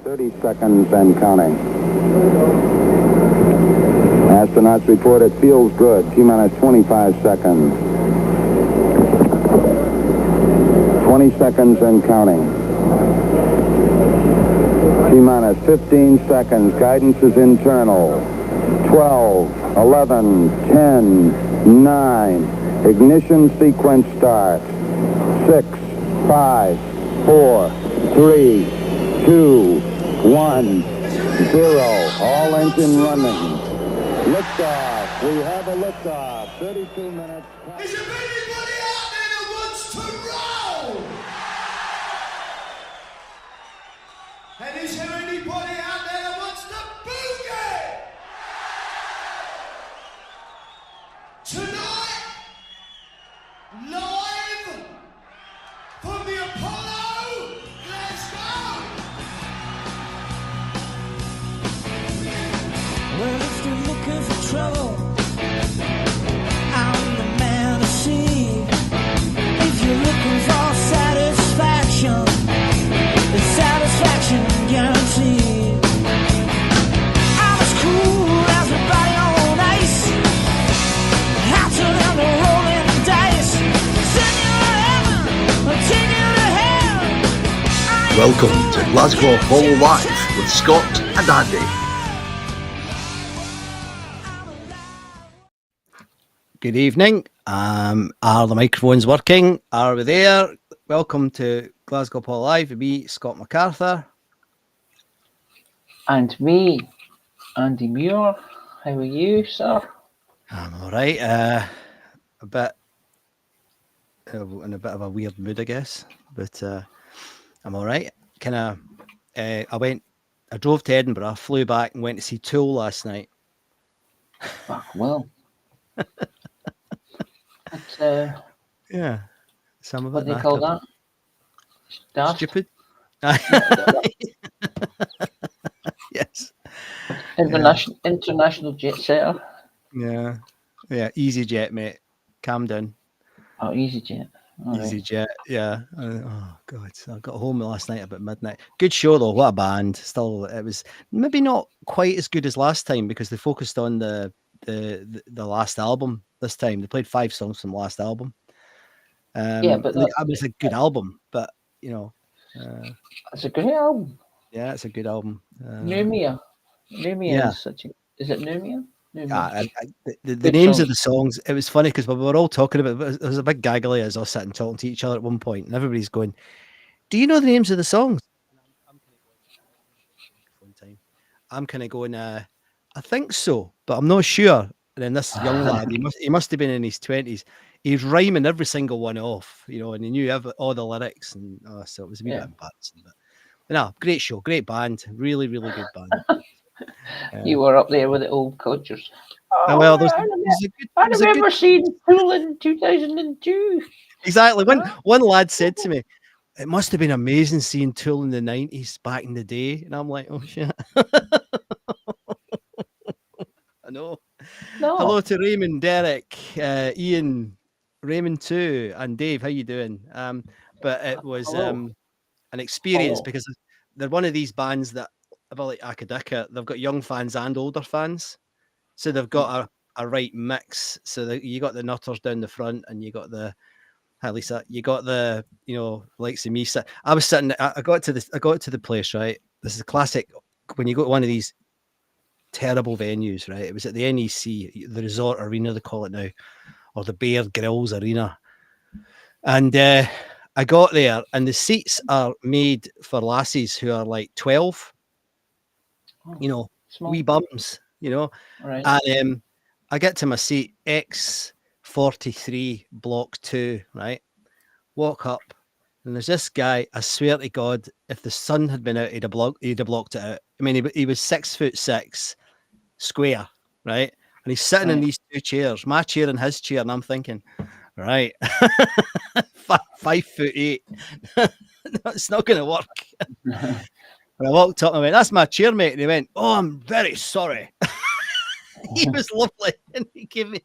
30 seconds and counting. Astronauts report it feels good. T-minus 25 seconds. 20 seconds and counting. T-minus 15 seconds. Guidance is internal. 12, 11, 10, 9. Ignition sequence starts. 6, 5, 4, 3, 2, 1, 0. All engine running. Liftoff. We have a liftoff. 32 minutes. Is there anybody out there that wants to roll? And is there anybody out there that wants to boogie? Tonight, live from the Apollo, Glasgow. Well, if you're looking for trouble, I'm the man to see. If you're looking for satisfaction, it's satisfaction guaranteed. I'm as cool as a body on ice. Hotter than the rolling dice. Send you to heaven, or take you to hell. Welcome to Glasgow Apollo Live with Scott and Andy. Good evening. Are the microphones working? Are we there? Welcome to Glasgow Apollo Live with me, Scott MacArthur. And me, Andy Muir. How are you, sir? I'm all right. A bit in a bit of a weird mood, I guess, but I'm all right. I drove to Edinburgh, flew back, and went to see Tool last night. Fuck, well. But, Yeah, some of what it. do they call that? Daft? Stupid. Yes. International jet setter. Yeah. Easy jet, mate. Calm down. Oh, EasyJet. All Easy right. jet, yeah. Oh god, I got home last night about midnight. Good show though. What a band! Still, it was maybe not quite as good as last time because they focused on the last album this time. They played 5 songs from the last album. Yeah, but it was a good album. But you know, it's a great album. yeah, it's a good album. Numia. Numia yeah. is such a... Is it Numia? The Good names songs. of the songs, it was funny because we were all talking about it. There was a big gaggle of us all sitting talking to each other at one point, and everybody's going, "Do you know the names of the songs?" I'm kind of going, I think so, but I'm not sure. And then this young lad, he must have been in his 20s. He was rhyming every single one off, you know, and he knew all the lyrics, and so it was a wee bit embarrassing. But no, great show, great band, really, really good band. You were up there with the old codgers. Oh, well, I remember seeing Tool in 2002. Exactly. One lad said to me, "It must have been amazing seeing Tool in the 90s back in the day." And I'm like, oh shit. I know. No. Hello to Raymond, Derek, Ian, Raymond too, and Dave. How you doing? But it was an experience because they're one of these bands that a bit like Akadika. They've got young fans and older fans, so they've got a right mix. So you got the nutters down the front, and you got the likes of me. I was sitting. I got to the place, right? This is a classic when you go to one of these terrible venues, right? It was at the NEC, the Resort Arena, they call it now, or the Bear Grylls Arena. And I got there, and the seats are made for lassies who are like 12, you know, small. wee bums, you know. Right. And I get to my seat, X43, block 2, right? Walk up, and there's this guy. I swear to God, if the sun had been out, he'd have blocked it out. I mean, he was 6'6", square, right? And he's sitting in these 2 chairs, my chair and his chair, and I'm thinking, right, 5'8". It's not going to work. When I walked up, I went, "That's my chair, mate." And he went, "Oh, I'm very sorry." He was lovely, and he gave me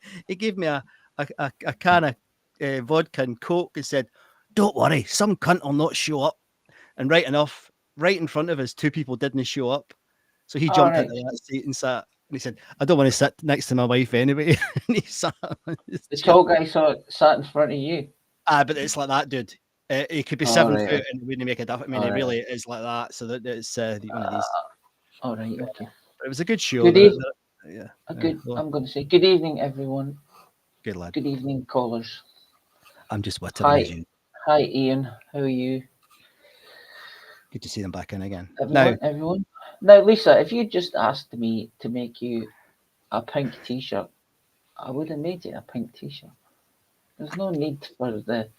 a can of vodka and Coke and said, "Don't worry, some cunt will not show up." And right enough, right in front of us, two people didn't show up. So he All jumped right. into that seat and sat. And he said, I don't want to sit next to my wife anyway. And he sat on his The chair. tall guy sat in front of you. But it's like that, dude. He could be All 7 right. foot and it wouldn't make a difference. I mean, All it right. really is like that. So that it's one of these. All right. Okay. But it was a good show. Good They're- evening. they're- yeah. Good. Well, I'm going to say good evening, everyone. good lad. Good evening, callers. I'm just wittering as you. Hi, Ian. How are you? Good to see them back in again. Everyone. Now, Lisa, if you just asked me to make you a pink T-shirt, I would have made you a pink T-shirt. There's no need for the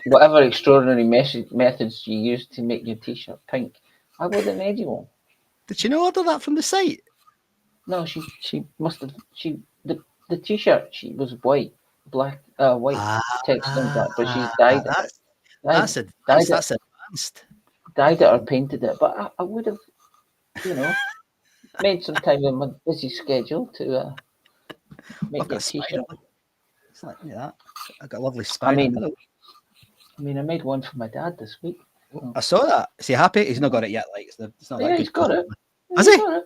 whatever extraordinary methods you use to make your T-shirt pink. I would have made you one. Did you not order that from the site? No, she must have. The T-shirt was white text on that, but she's dyed it. That's advanced. Dyed it or painted it, but I would have, made some time in my busy schedule to make I've got a a spider. T-shirt. It's like that. I've got a lovely spider. I mean, I made one for my dad this week. I saw that. Is he happy? He's not got it yet. Like it's not that Yeah, good. he's got it. Has he? Got it.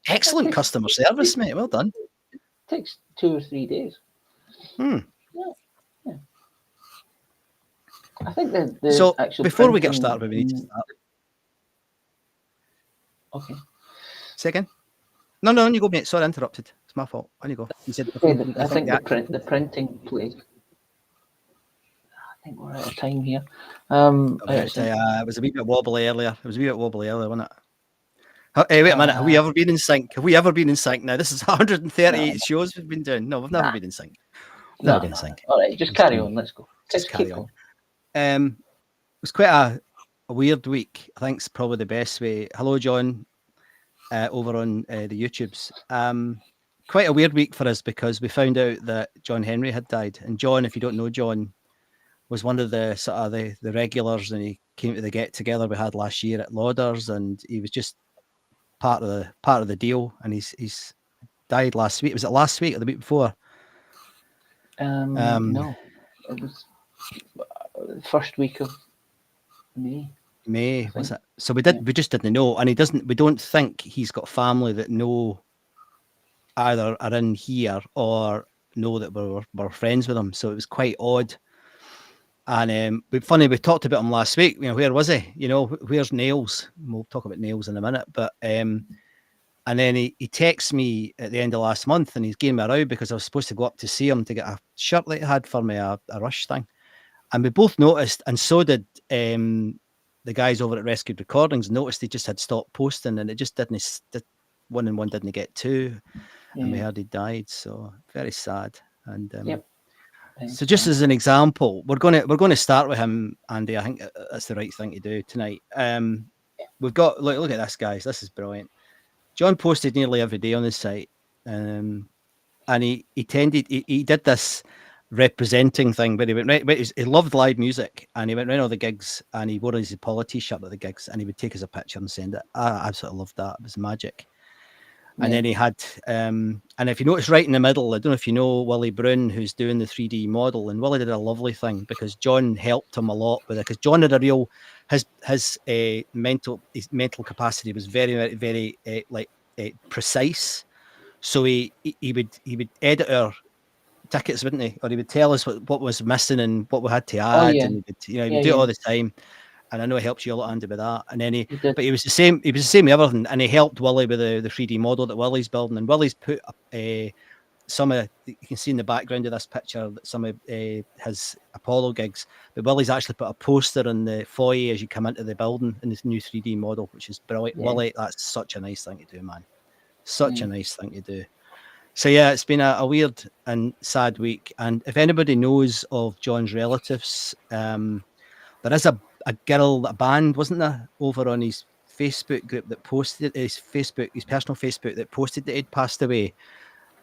Excellent customer service, mate. Well done. Takes 2 or 3 days. Hmm. Yeah. I think the So actual before we get printing- started, we need to start. Okay. Say again? No, on you go, mate. Sorry, I interrupted. It's my fault. On you go. You said before, I think the printing place. I think we're out of time here. It was a wee bit wobbly earlier. Wasn't it? Hey, wait a minute. Have we ever been in sync? Now, this is 138 shows we've been doing. No, we've never been in sync. Never been in sync. All right, just carry on. Let's go. Just Let's keep carry on. going. It was quite a weird week. I think it's probably the best way. Hello, John, over on the YouTubes. Quite a weird week for us because we found out that John Hendry had died. And John, if you don't know John, was one of the sort of the regulars, and he came to the get together we had last year at Lauders, and he was just part of the deal. And he's died last week. Was it last week or the week before? No, it was the first week of May. Was it? So we just didn't know, and we don't think he's got family that know either are in here or know that we're friends with him. So it was quite odd. And we talked about him last week. Where was he? Where's Nails? We'll talk about Nails in a minute. But and then he texts me at the end of last month, and he's giving me a row because I was supposed to go up to see him to get a shirt that he had for me, a Rush thing. And we both noticed, and so did the guys over at Rescued Recordings, noticed he just had stopped posting, and it just didn't. One and one didn't get two, and we heard he died. So very sad. And Yep. so just as an example, we're going to start with him, Andy. I think that's the right thing to do tonight. We've got look at this, guys. This is brilliant. John posted nearly every day on his site, and he did this representing thing where he went right. He loved live music, and he went around all the gigs, and he wore his Apollo t-shirt at the gigs, and he would take us a picture and send it. I absolutely loved that. It was magic. And then he had, and if you notice right in the middle, I don't know if you know Willie Brown, who's doing the 3D model, and Willie did a lovely thing because John helped him a lot with it, because John had a real, his mental capacity was very, very, very precise. So he would edit our tickets, wouldn't he? Or he would tell us what was missing and what we had to add, and he would do it all the time. And I know he helped you a lot, Andy, with that. And then but he was the same. He was the same with everything. And he helped Willie with the 3D model that Willie's building. And Willie's put some of, you can see in the background of this picture that some of his Apollo gigs. But Willie's actually put a poster in the foyer as you come into the building in this new 3D model, which is brilliant. Yeah. Willie, that's such a nice thing to do, man. Such a nice thing to do. So yeah, it's been a weird and sad week. And if anybody knows of John's relatives, there is a band, wasn't there, over on his Facebook group that posted his personal Facebook that posted that he'd passed away.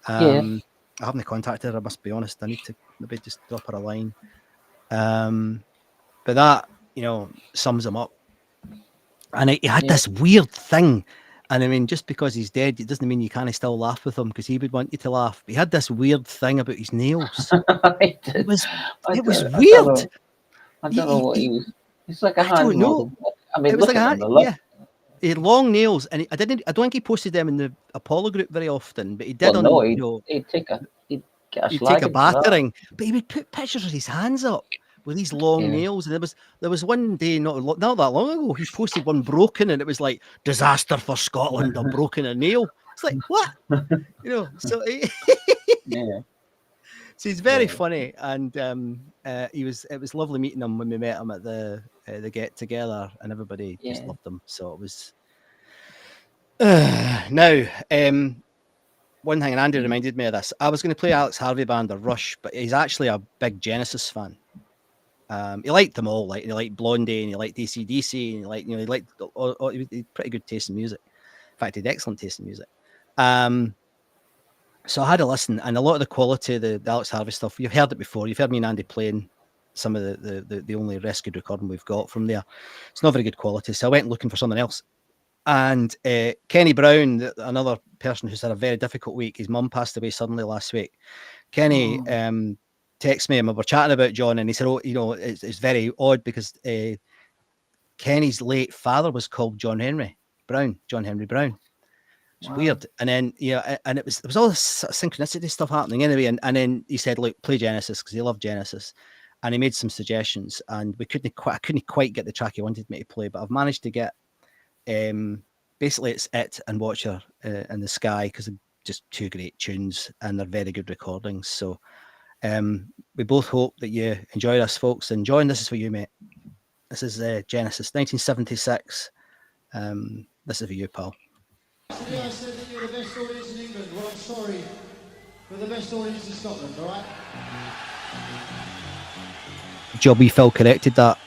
I haven't contacted her, I must be honest. I need to maybe just drop her a line. But that, sums him up. And he had this weird thing. And I mean, just because he's dead, it doesn't mean you can't still laugh with him, because he would want you to laugh. But he had this weird thing about his nails. It was weird. I don't know what he was. It's like a hand model. I mean, It was look like at a them. They look. yeah. He had long nails, and I don't think he posted them in the Apollo group very often, but he did Well, on no, you know, he'd get a he'd take a slagging for that. battering, but he would put pictures of his hands up with these long Yeah. nails. And there was one day not that long ago, he posted one broken, and it was like disaster for Scotland, a broken a nail. It's like what, you know. So Yeah. so he's very Yeah. funny, and it was lovely meeting him when we met him at the get together, and everybody just Yeah. loved him. So it was. Now, one thing, and Andy reminded me of this. I was going to play Alex Harvey Band or Rush, but he's actually a big Genesis fan. He liked them all. Like he liked Blondie, and he liked AC/DC, and he liked he had pretty good taste in music. In fact, he had excellent taste in music. So I had a listen, and a lot of the quality of the Alex Harvey stuff, you've heard it before. You've heard me and Andy playing some of the only rescued recording we've got from there. It's not very good quality, so I went looking for something else. And Kenny Brown, another person who's had a very difficult week, his mum passed away suddenly last week. Kenny texted me and we were chatting about John, and he said, "Oh, you know, it's very odd because Kenny's late father was called John Hendry Brown. It's weird." And then and it was all this synchronicity stuff happening anyway. And then he said, "Look, play Genesis," because he loved Genesis, and he made some suggestions, and I couldn't quite get the track he wanted me to play, but I've managed to get. Basically it's It and Watcher in the Sky, because they're just two great tunes and they're very good recordings. So we both hope that you enjoy this, folks. And John, this is for you, mate. This is Genesis 1976. This is for you, pal. Yesterday I said that you're the best audience in England. Well, I'm sorry. We're the best audience in Scotland, all right? Good job, we Phil corrected that.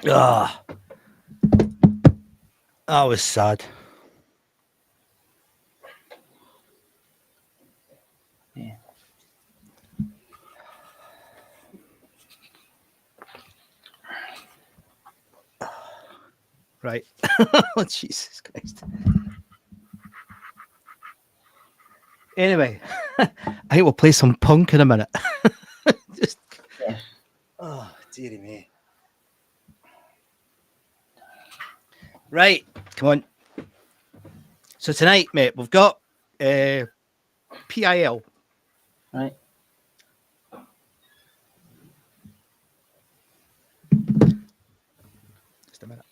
Ah, that was sad. Yeah. Right. Oh, Jesus Christ. Anyway, I think we'll play some punk in a minute. Just, Yes. oh, dearie me. Right, come on. So tonight, mate, we've got PIL. Right. Just a minute.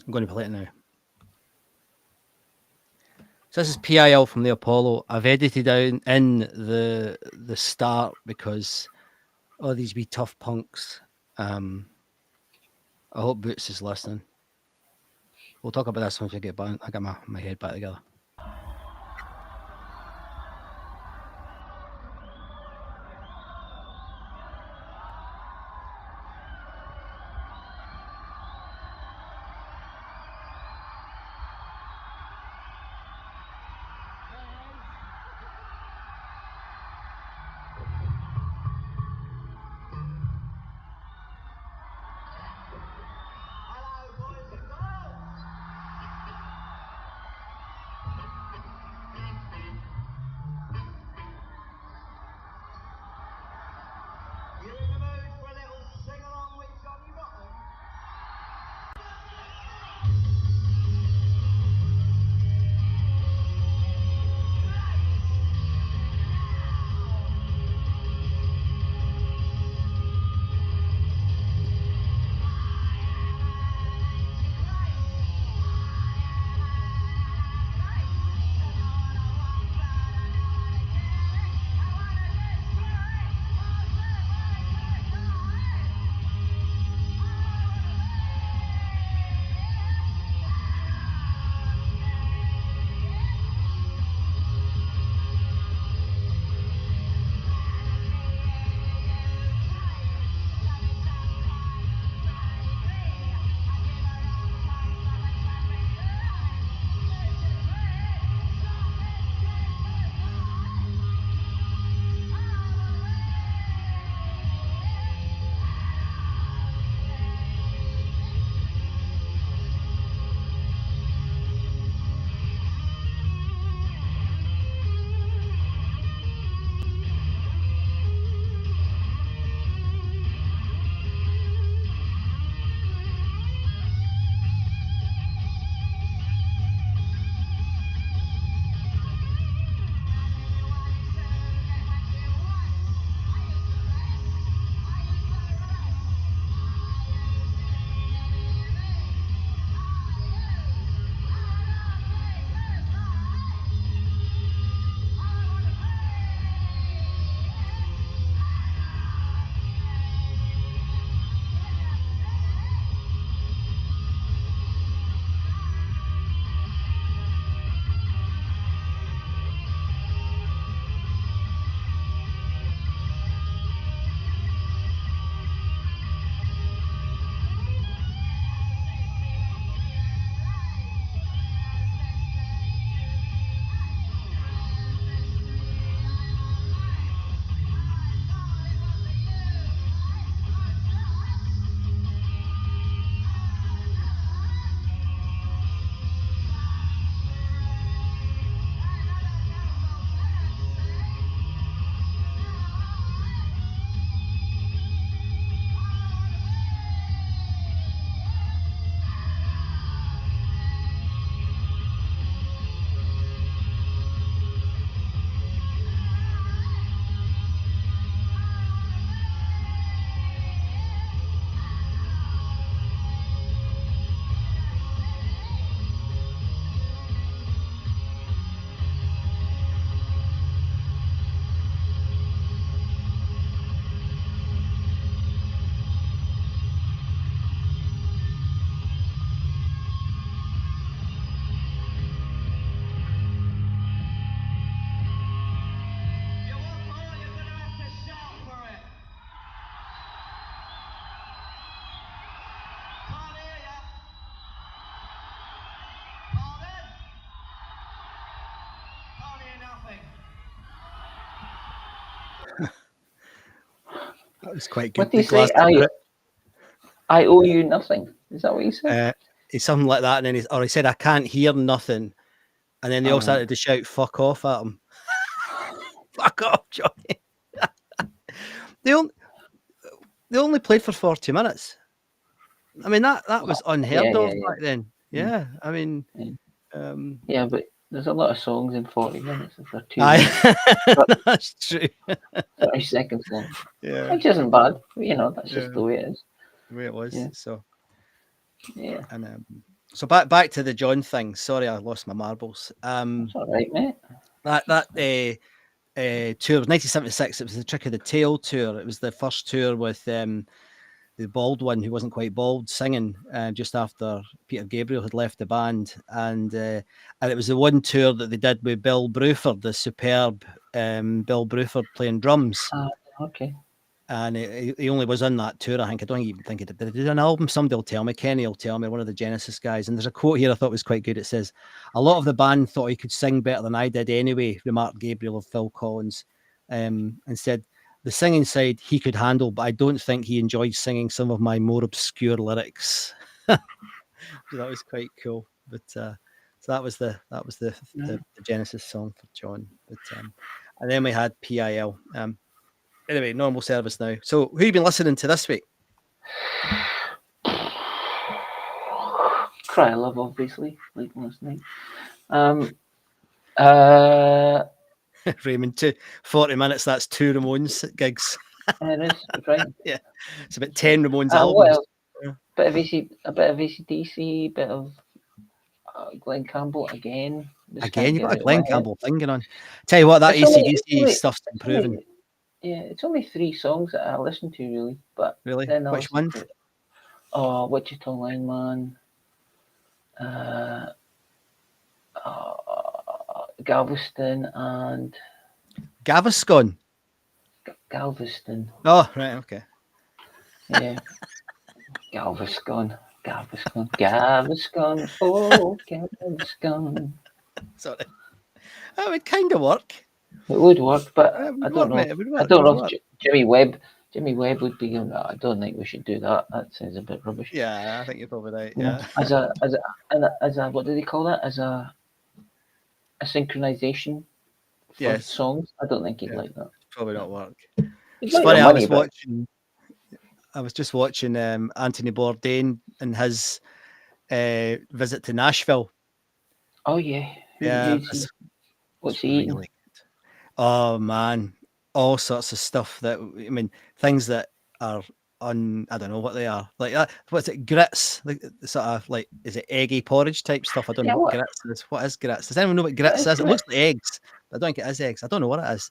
I'm going to play it now. So this is PIL from the Apollo. I've edited down in the start because all these wee tough punks. I hope Boots is listening. We'll talk about this once I get back. I got my head back together. That was quite good. What do you The say? Glasgow, I owe you nothing. Is that what you said? he's something like that, and then he said, "I can't hear nothing," and then they all started to shout "fuck off" at him. Fuck off, Johnny. they only they only played for 40 minutes. I mean that was unheard of back then. Yeah, I mean, yeah, but there's a lot of songs in 40 minutes. If they're 2 aye, minutes, that's true. 30 seconds long, Yeah, which isn't bad. You know, that's just yeah, the way it is. the way it was. Yeah. So, Yeah, and so back to the John thing. Sorry, I lost my marbles. that's all right, mate. That tour was 1976. It was the Trick of the Tail tour. It was the first tour with the bald one who wasn't quite bald singing just after Peter Gabriel had left the band, and it was the one tour that they did with Bill Bruford, the superb Bill Bruford playing drums. Okay. And he only was on that tour, I think. I don't even think he did. Did he do an album? Somebody will tell me. Kenny will tell me, one of the Genesis guys. And there's a quote here I thought was quite good. It says, "A lot of the band thought he could sing better than I did anyway," remarked Gabriel of Phil Collins, and said, "The singing side he could handle, but I don't think he enjoyed singing some of my more obscure lyrics." So that was quite cool. But so that was the Genesis song for John. But and then we had PIL. Anyway, normal service now. So who you been listening to this week? Cry Love, obviously, like last night. Raymond, 40 minutes, that's 2 Ramones gigs. It is, right? Yeah, it's about 10 Ramones What albums. else? A bit of AC/DC, a bit of Glenn Campbell again. Again, you've got a Glenn Campbell thing going on. Tell you what, that AC/DC stuff's improving. Yeah, it's only 3 songs that I listen to, really. But really? then Which ones? Wichita Lineman, Galveston, and Gaviscon. Galveston. Oh, right, okay. Yeah. Galveston. Oh, Galveston. Sorry. That would kind of work. It would work, but I don't know. I don't know if Jimmy Webb would be. I don't think we should do that. That sounds a bit rubbish. Yeah, I think you're probably right. Yeah. As a what do they call that? As a synchronization for songs. I don't think he'd like that. Probably not work. It's funny. I was just watching Anthony Bourdain and his visit to Nashville. Oh yeah. Yeah. What's he eating? Really good. Oh man, all sorts of stuff that, I mean, things that are I don't know what they are. Like that. What's it? Grits? Like sort of like, is it eggy porridge type stuff? I don't know what grits is. What is grits? Does anyone know what grits is? It looks like eggs, but I don't think it is eggs. I don't know what it is.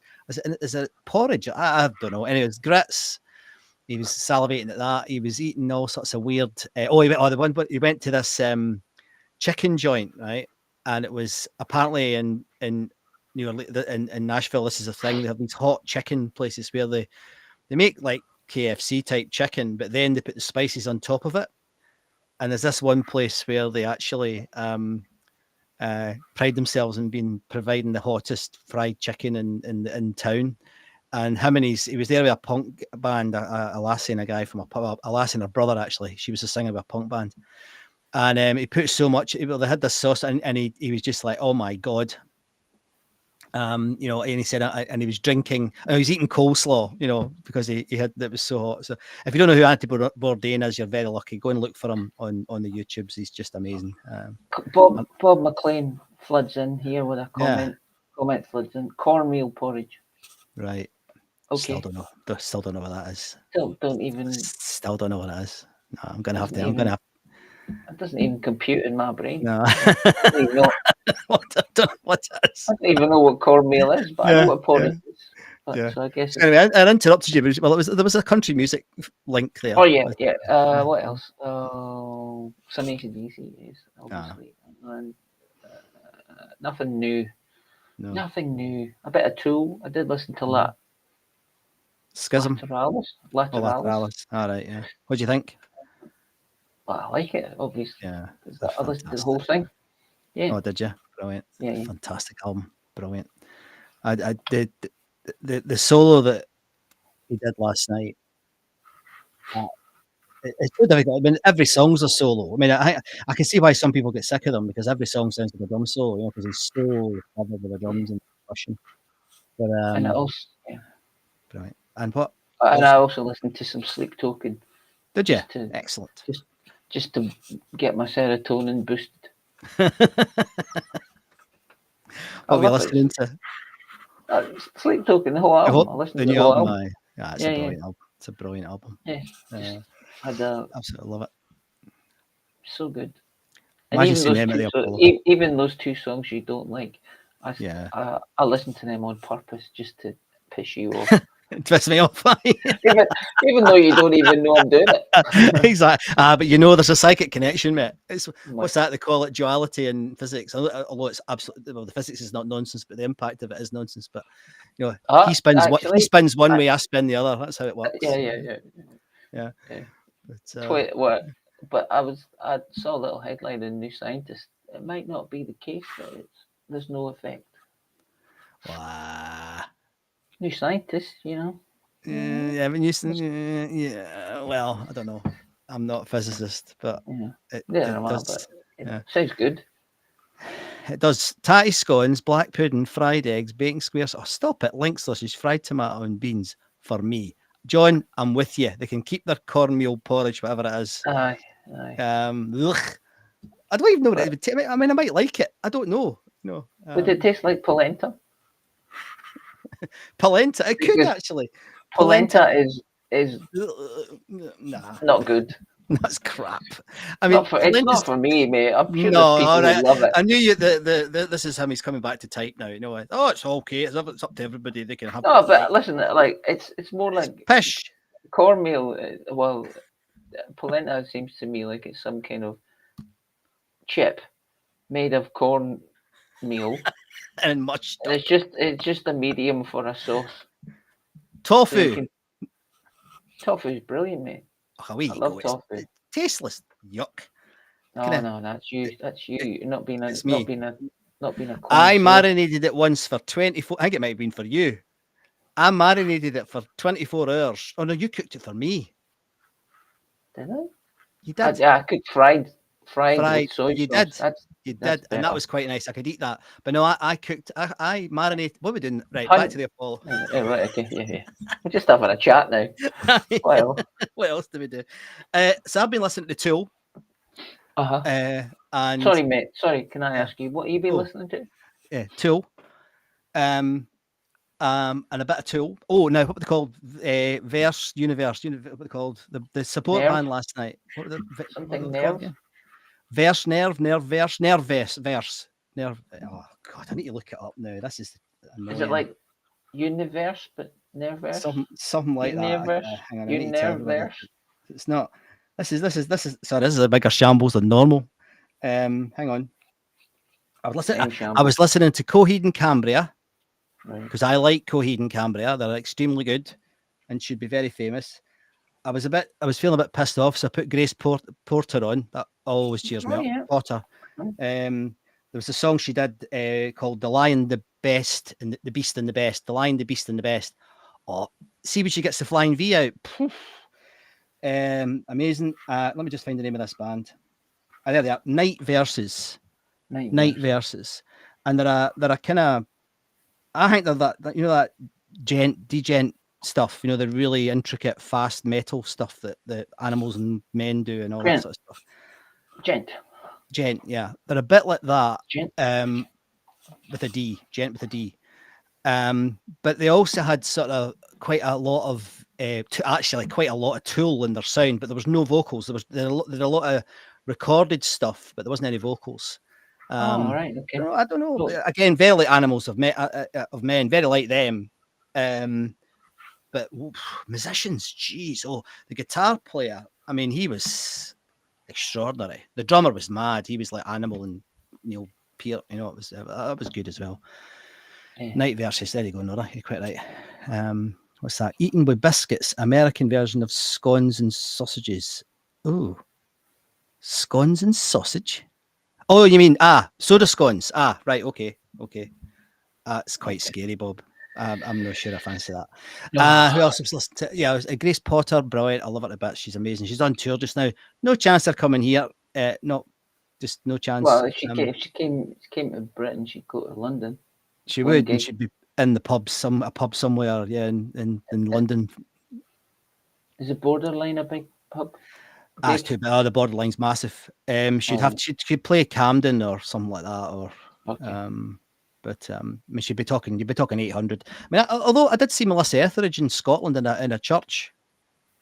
Is it porridge? I don't know. Anyways, grits. He was salivating at that. He was eating all sorts of weird. He went to this chicken joint, right? And it was apparently in Nashville. This is a thing. They have these hot chicken places where they make like KFC type chicken, but then they put the spices on top of it. And there's this one place where they actually pride themselves in providing the hottest fried chicken in town. And he was there with a punk band, a lassie and a guy from a lassie and her brother, actually. She was a singer of a punk band. And he put so much, they had this sauce, and he was just like, oh my God. And he said, and he was drinking, he was eating coleslaw, because he had, that was so hot. So if you don't know who Anthony Bourdain is, you're very lucky. Go and look for him on the YouTubes. He's just amazing. Bob McLean floods in here with a comment. Comment floods in. Cornmeal porridge. Right. Okay. Still don't know what that is. Don't even. Still don't know what that is. No, I'm gonna have to. It doesn't even compute in my brain. No. I don't even know what it is. I don't even know what cornmeal is, but I know what porridge is. But, so I guess. Anyway, I interrupted you, but there was a country music link there. Oh yeah. What else? Some AC/DC is obviously, and nothing new. No. Nothing new. A bit of Tool. I did listen to that. Schism. Lateralis. All right, yeah. What do you think? Well, I like it, obviously. Yeah. I listened to the whole thing. Yeah. Oh, did you? Brilliant. Yeah. Fantastic album. Brilliant. I did the solo that he did last night. It's so difficult. I mean, every song's a solo. I mean, I can see why some people get sick of them because every song sounds like a drum solo, you know, because he's so clever with the drums and percussion. But And I also, yeah. brilliant. And what? And I also listened to some Sleep Token. Did you? Just to, Excellent. Just to get my serotonin boosted. What were you listening to? Sleep Token, the whole album. I listened The to the new whole album. album. Yeah, it's a brilliant album. It's a brilliant album. Yeah, Absolutely love it. So good. And even those two songs you don't like, I listen to them on purpose just to piss you off. It pisses me off. even though you don't even know I'm doing it. Exactly. But you know there's a psychic connection, mate. What's that? They call it duality in physics. Although it's absolutely, well, the physics is not nonsense, but the impact of it is nonsense. But you know, he spins one way, I spin the other. That's how it works. Yeah. But I saw a little headline in New Scientist. It might not be the case that there's no effect. Wow. New Scientist, you know. Yeah, but well, I don't know. I'm not a physicist, but it does. Sounds good. It does. Tatty scones, black pudding, fried eggs, bacon squares. Oh, stop it! Link sausage, fried tomato, and beans for me. John, I'm with you. They can keep their cornmeal porridge, whatever it is. Aye. I don't even know what it would taste. I mean, I might like it. I don't know. No. Would it taste like polenta? Polenta. It could actually. Polenta is not good. That's crap. I mean, it's not for me, mate. I'm sure no, people right. love it. I knew you. This is him. He's coming back to type now. You know, it's okay. It's up to everybody. They can have. No, but listen, like it's more like pish. Cornmeal. Well, polenta seems to me like it's some kind of chip made of cornmeal and much. And it's just a medium for a sauce. Tofu. So tofu is brilliant, mate. Oh, I love tofu. It's tasteless. Yuck. No, that's you. That's you. You're not being a. Not being a. I marinated it once for 24. I think it might have been for you. I marinated it for 24 hours. Oh no, you cooked it for me. Did I? You did. I cooked fried with soy you sauce. You did, and that was quite nice. I could eat that. But no, I cooked. I marinated. What are we doing? Right, back to the Apollo. Oh, right, okay, yeah. We're just having a chat now. What else do we do? So I've been listening to Tool. And sorry, mate. Sorry, can I ask you what have you been listening to? Yeah, Tool. And a bit of Tool. Oh, now what were they called? Universe. What were they called? The support band last night. What were Something Nerve. Verse. Oh God, I need to look it up now. This is annoying. Is it like Universe but Nerveverse? Something like Universe. that. Hang on, Universe. It's not. This is. Sorry, this is a bigger shambles than normal. Hang on. I was listening to Coheed and Cambria because I like Coheed and Cambria. They're extremely good and should be very famous. I was feeling a bit pissed off, so I put Grace Porter on. That always cheers me up. Porter. There was a song she did called "The Lion, the Best, and the Beast and the Best." The Lion, the Beast, and the Best. Oh, see when she gets the flying V out. Amazing. Let me just find the name of this band. There they are. Night Verses. Night Verses. And they're a kind of. I think they're that that degent stuff, the really intricate fast metal stuff that the Animals and Men do and all that sort of stuff. Gent, yeah, they're a bit like that. Gent. With a D, Gent with a D. But they also had sort of quite a lot of Tool in their sound, but there was no vocals. There a lot of recorded stuff, but there wasn't any vocals. Right, okay. I don't know. Cool. Again, very like Animals of Men, very like them. But musicians, geez, the guitar player. I mean, he was extraordinary. The drummer was mad. He was like Animal and Neil Peart. It was good as well. Yeah. Night Verses. There you go, Nora. You're quite right. What's that? Eaten with biscuits. American version of scones and sausages. Ooh, scones and sausage. Oh, you mean soda scones? Right. Okay. It's quite scary, Bob. I'm not sure I fancy that. No. Who else was listening to? Yeah, it was, Grace Potter, brilliant. I love her a bit. She's amazing. She's on tour just now. No chance they're coming here. Not just no chance. Well, if she came to Britain, she'd go to London. She one would, gig. and she'd be in the pub, a pub somewhere, yeah, in London. Is the Borderline a big pub? That's too big. Oh, the Borderline's massive. She'd play Camden or something like that, or but I mean, you'd be talking 800. I mean, although I did see Melissa Etheridge in Scotland in a church,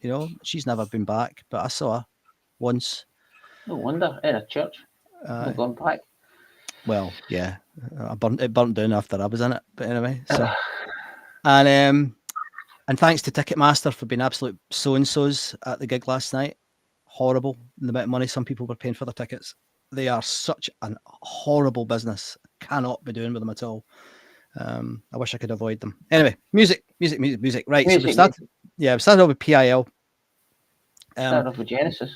you know, she's never been back, but I saw her once. No wonder, in a church. Not gone back. Well, yeah, it burnt down after I was in it. But anyway, so and thanks to Ticketmaster for being absolute so-and-sos at the gig last night. Horrible, the amount of money some people were paying for their tickets. They are such a horrible business. Cannot be doing with them at all. I wish I could avoid them. Anyway, music. Right, so we started off with PIL. Started off with Genesis.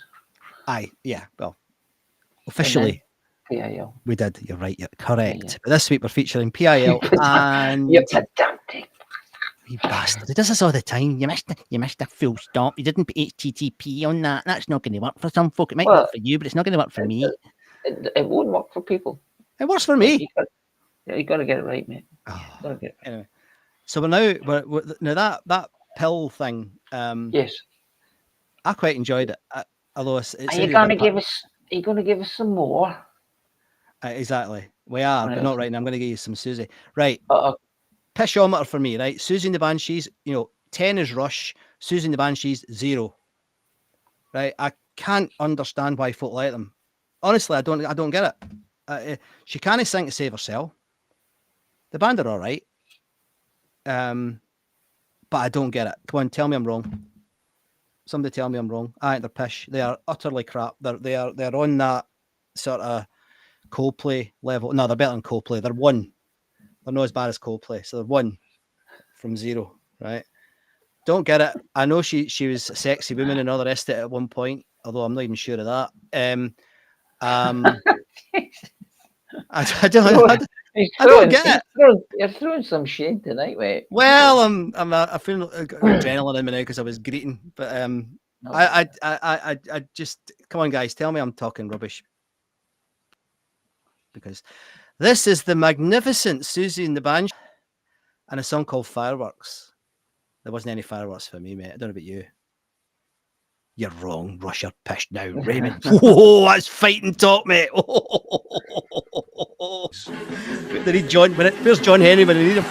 Well, officially. PIL. We did. You're right. You're correct. Yeah. But this week we're featuring PIL and you're pedantic. You bastard! He does this all the time. You missed a full stop. You didn't put HTTP on that. That's not going to work for some folk. It might work for you, but it's not going to work for me. It won't work for people. It works for me. You got to get it right, mate. Anyway, so we're now that pill thing. Yes, I quite enjoyed it. Although it's are you going to give us? Are you going to give us some more? Exactly. We are, but not right now. I'm going to give you some Siouxsie. Right. Pishometer for me, right? Siouxsie and the Banshees, 10 is Rush. Siouxsie and the Banshees, 0. Right? I can't understand why folk like them. Honestly, I don't get it. She can't sing to save herself. The band are all right. But I don't get it. Come on, tell me I'm wrong. Somebody tell me I'm wrong. I think they're pish. They are utterly crap. They're on that sort of Coldplay level. No, they're better than Coldplay. They're 1. They're not as bad as Coldplay. So they're 1 from 0, right? Don't get it. I know she was a sexy woman and all the rest of it at one point, although I'm not even sure of that. I don't get it. You're throwing some shade tonight, mate. Well, I feel adrenaline in me now because I was greeting, but I just come on, guys, tell me I'm talking rubbish, because this is the magnificent Siouxsie and the Banshees and a song called Fireworks. There wasn't any fireworks for me, mate. I don't know about you. You're wrong. Rush your pish now, Raymond. Whoa, that's fighting talk, mate. They need John. Where's John Henry when they need him?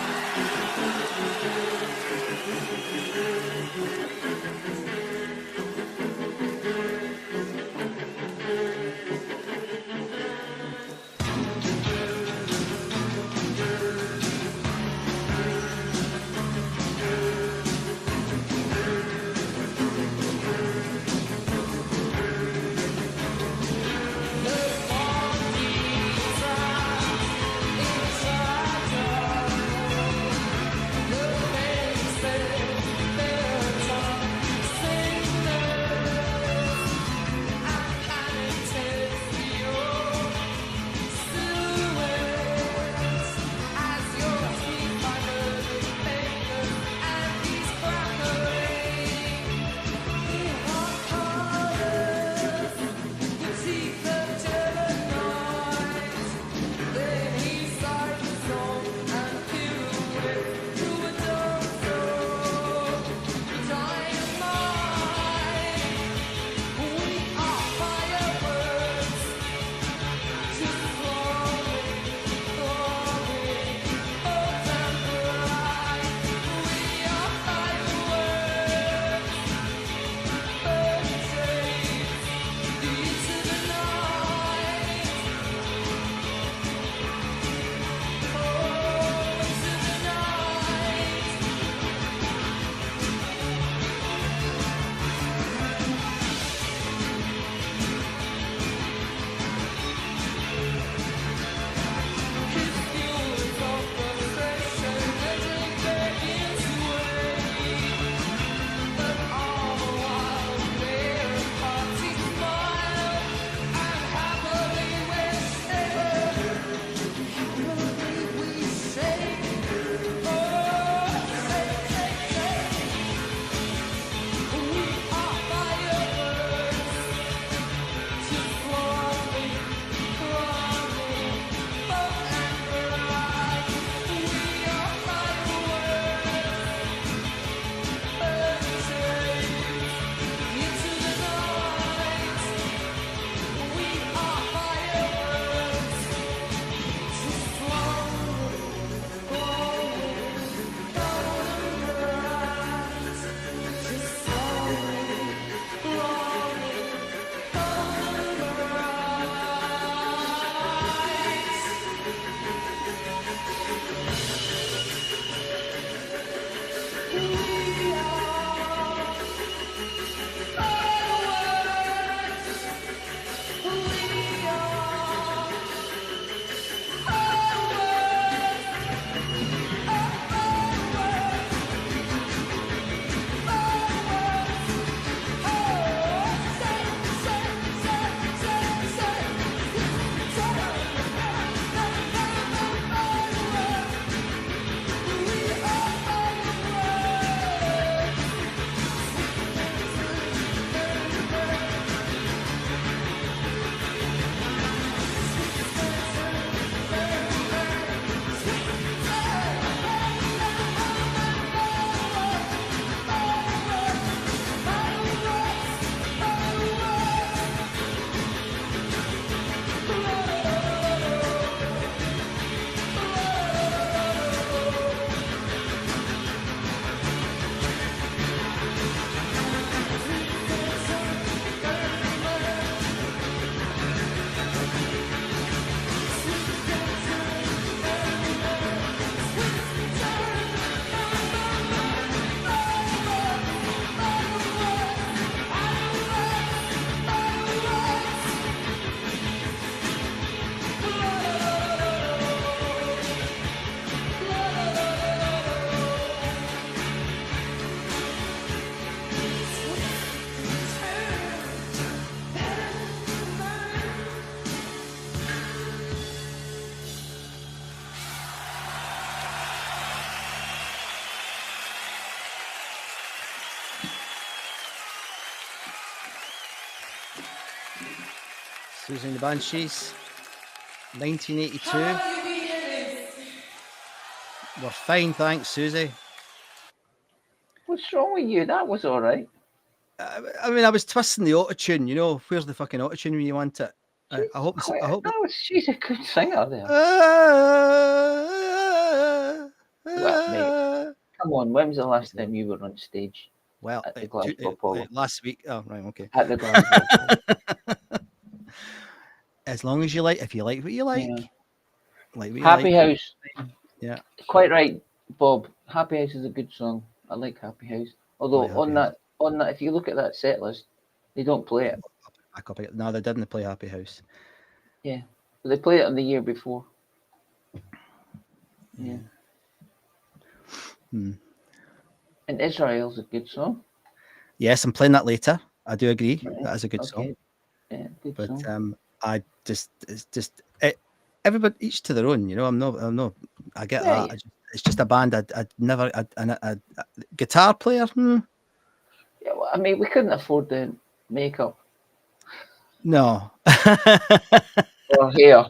Siouxsie and the Banshees, 1982. We're fine, thanks, Siouxsie. What's wrong with you? That was all right. I mean, I was twisting the auto-tune, you know. Where's the fucking auto-tune when you want it? I hope. She's a good singer there. Well, mate, come on. When was the last time you were on stage? Well, at the Glasgow Apollo. Last week. Oh, right, okay. At the Glasgow Apollo. As long as you like, if you like what you like. Yeah. Like what you Happy like. House. Yeah. Quite right, Bob. Happy House is a good song. I like Happy House. Although Happy House. on that, if you look at that set list, they don't play it. I copy it. No, they didn't play Happy House. Yeah, but they played it on the year before. Yeah. Hmm. And Israel's a good song. Yes, I'm playing that later. I do agree. Right. That is a good song. Yeah, good but song. It's just everybody each to their own. You know, I'm not. I get that. Yeah. It's just a band. I'd never. A guitar player. Yeah, well, I mean, we couldn't afford the makeup. No. Or hair.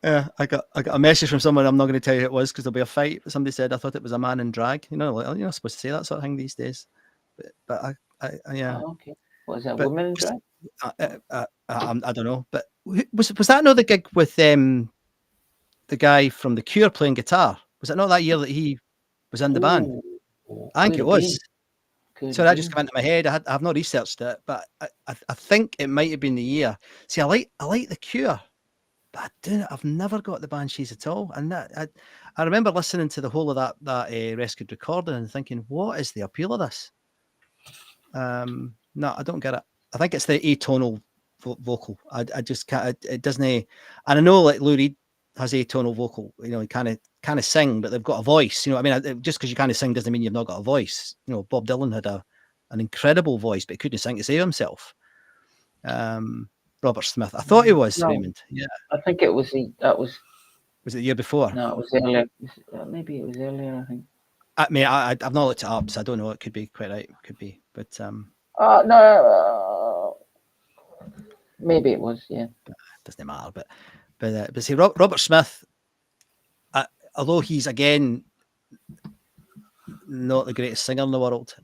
Yeah, I got a message from someone. I'm not going to tell you who it was because there'll be a fight. Somebody said I thought it was a man in drag. You know, like, you're not supposed to say that sort of thing these days. But I yeah. Oh, okay. What is that? Woman in drag? I don't know. But was that not the gig with the guy from The Cure playing guitar? Was it not that year that he was in the band? I think it was. Sorry, that just came into my head. I've not researched it, but I think it might have been the year. See, I like The Cure. But I've never got the Banshees at all. And I remember listening to the whole of that rescued recording and thinking, what is the appeal of this? No, I don't get it. I think it's the atonal vocal. I just can't. It doesn't. And I know like Lou Reed has atonal vocal. You know, he kind of sing, but they've got a voice. You know, I mean, just because you kind of sing doesn't mean you've not got a voice. You know, Bob Dylan had an incredible voice, but he couldn't sing to save himself. Robert Smith. I thought he was Raymond. Yeah, I think it was Was it the year before? No, it was earlier. Maybe it was earlier. I think. I mean, I've not looked it up, so I don't know. It could be quite right. It could be, but no. Maybe it was. Yeah. But it doesn't matter. But see, Robert Smith, although he's again not the greatest singer in the world,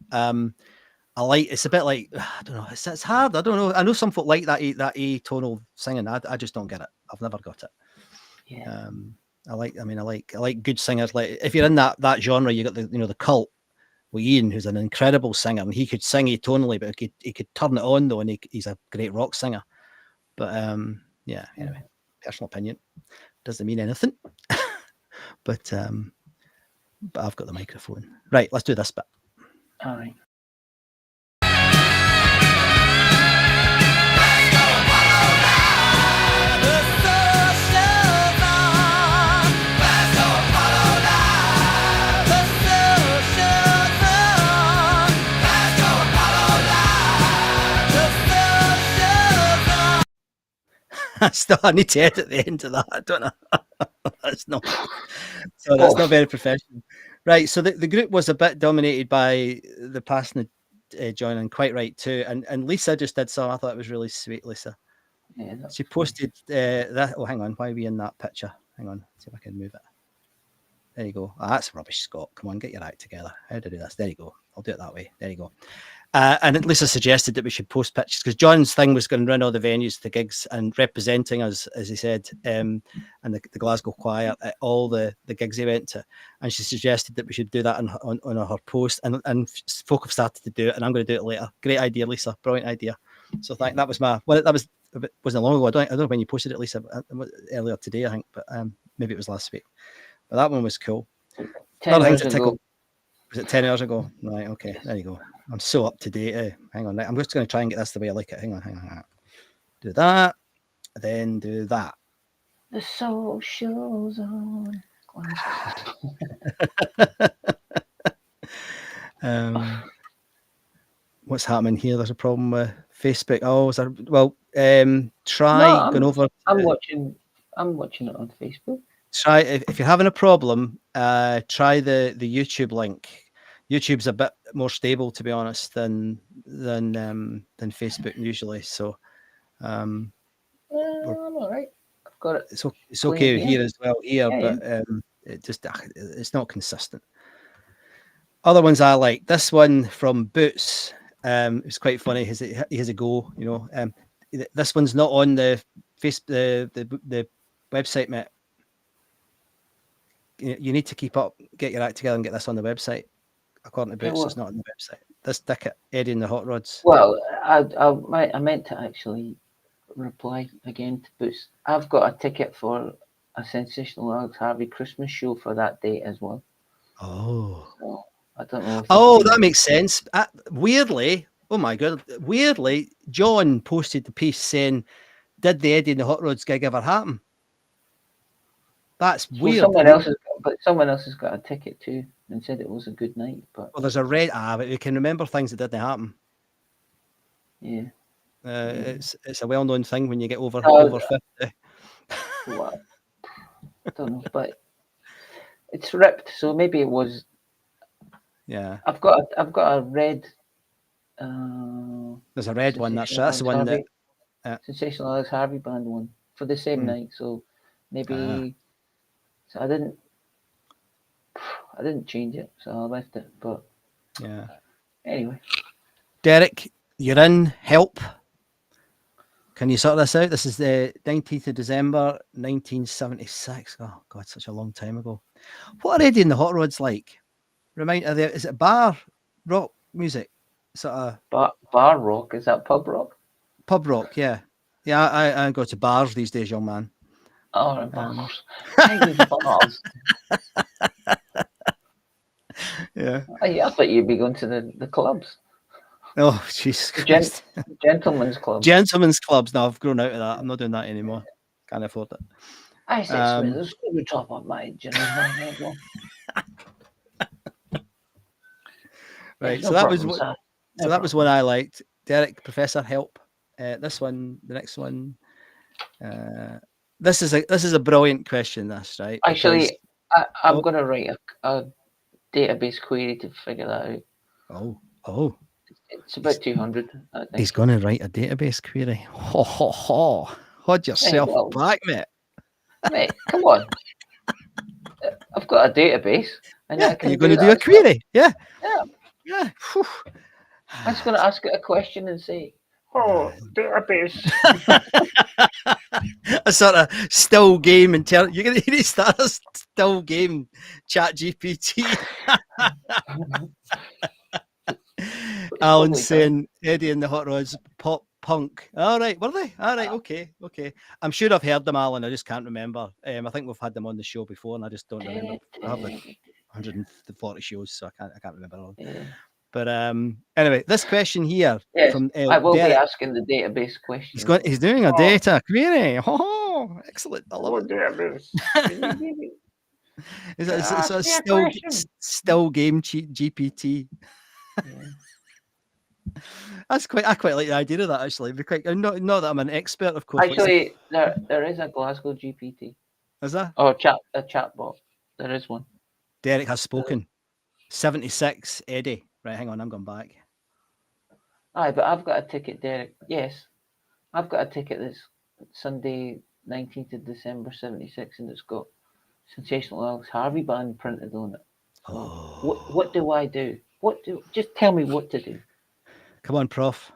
it's a bit like, I don't know, it's hard. I don't know. I know some folk like that atonal singing. I just don't get it. I've never got it. Yeah. I like good singers. Like if you're in that genre, you got the Cult with Ian, who's an incredible singer, and he could sing atonally, but he could turn it on though, and he's a great rock singer. But yeah, anyway, personal opinion doesn't mean anything. but I've got the microphone. Right, let's do this bit. All right. I need to edit the end of that. I don't know. That's not very professional. Right. So the group was a bit dominated by the passing of John, and quite right too. And Lisa just did some. I thought it was really sweet, Lisa. Yeah, she posted that. Oh, hang on. Why are we in that picture? Hang on. See if I can move it. There you go. Oh, that's rubbish, Scott. Come on, get your act together. How do I do this? There you go. I'll do it that way. There you go. And Lisa suggested that we should post pictures because John's thing was going to run all the venues, the gigs, and representing us, as he said, and the Glasgow Choir at all the gigs he went to. And she suggested that we should do that on her post, and folk have started to do it, and I'm going to do it later. Great idea, Lisa. Brilliant idea. So that was wasn't long ago. I don't know when you posted it, Lisa. Earlier today, I think, but maybe it was last week. But that one was cool. 10 hours ago. Was it 10 hours ago? Right, okay, there you go. I'm so up to date. Hang on, I'm just going to try and get this the way I like it. Hang on. Do that, then do that. The socials on. What's happening here? There's a problem with Facebook. Oh, is there? Well, try going over. I'm watching it on Facebook. Try if you're having a problem. Try the YouTube link. YouTube's a bit more stable, to be honest, than Facebook usually. So I'm all right. I've got it. It's okay Clean, here yeah. as well here, Yeah, but it just it's not consistent. Other ones I like. This one from Boots. It's quite funny. He has a go. You know, this one's not on the the website, mate. You need to keep up, get your act together, and get this on the website. According to Boots, it's not on the website. This ticket, Eddie and the Hot Rods. Well, I meant to actually reply again to Boots. I've got a ticket for a Sensational Alex Harvey Christmas show for that date as well. Oh. So I don't know. Oh, that makes sense. Weirdly, oh my god, weirdly, John posted the piece saying, "Did the Eddie and the Hot Rods gig ever happen?" That's weird. Someone else has got a ticket too and said it was a good night. But well, there's a red. But we can remember things that didn't happen. Yeah. It's a well-known thing when you get over 50. Well, I don't know, but it's ripped, so maybe it was. Yeah. I've got a red. There's a red one. That's the one that Sensational Alex Harvey band one for the same night. So maybe. So I didn't change it, so I left it. But yeah. Anyway, Derek, you're in. Help. Can you sort this out? This is the 19th of December, 1976. Oh God, such a long time ago. What are Eddie and the Hot Rods like? Is it bar rock music? Sort of bar rock? Is that pub rock? Pub rock, yeah. Yeah, I go to bars these days, young man. Oh, bars. Bars. Yeah. I thought you'd be going to the clubs. Oh, jeez. Gentlemen's clubs. Gentlemen's clubs. No, I've grown out of that. I'm not doing that anymore. Can't afford it. I said, Smith, we top of my gentleman. Right. So that was one I liked. Derek, Professor, help. This one, the next one. This is a brilliant question. This right. Actually, I'm going to write a database query to figure that out. Oh. It's about 200. I think. He's going to write a database query. Ho ho ho! Hold yourself back, mate. Mate, come on. I've got a database, and you're going to do a query. Yeah. Whew. I'm just going to ask it a question and say, database. A sort of still game and tell you're going to start a still game chat GPT. Alan saying Eddie and the Hot Rods pop punk. All right, were they? All right, okay. I'm sure I've heard them, Alan. I just can't remember. I think we've had them on the show before, and I just don't remember. I have like 140 shows, so I can't remember all. Yeah. But anyway, this question here from I will Derek. be asking the database question. He's doing a data query. Oh, excellent! I love it. Database. It's a still game GPT. I quite like the idea of that actually. Not that I'm an expert, of course. Actually, there is a Glasgow GPT. Is there? Oh, a chatbot. There is one. Derek has spoken. 76, Eddie. Right, hang on, I'm going back. Aye, but I've got a ticket, Derek. Yes, I've got a ticket that's Sunday, 19th of December, 76, and it's got Sensational Alex Harvey band printed on it. So what do I do? Just tell me what to do. Come on, Prof.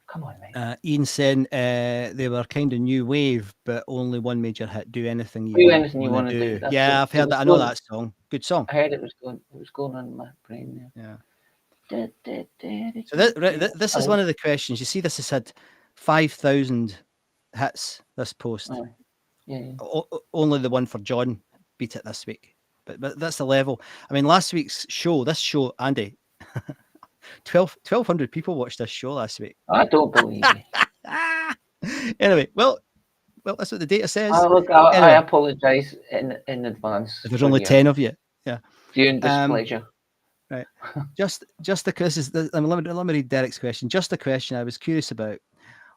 Come on, mate. Ian said they were kind of new wave, but only one major hit. Do anything you want to do. Yeah, I've heard that. I know that song. Good song. I heard it was going on in my brain there. Yeah. So this is one of the questions. You see, this has had 5,000 hits. This post. Oh, yeah. Only the one for John beat it this week. But that's the level. I mean, last week's show, Andy, 1,200 people watched this show last week. I don't believe it. Anyway, well, that's what the data says. I apologise in advance. If there's only 10 of you, yeah. Viewing displeasure. Right. Just let me read Derek's question. Just a question I was curious about.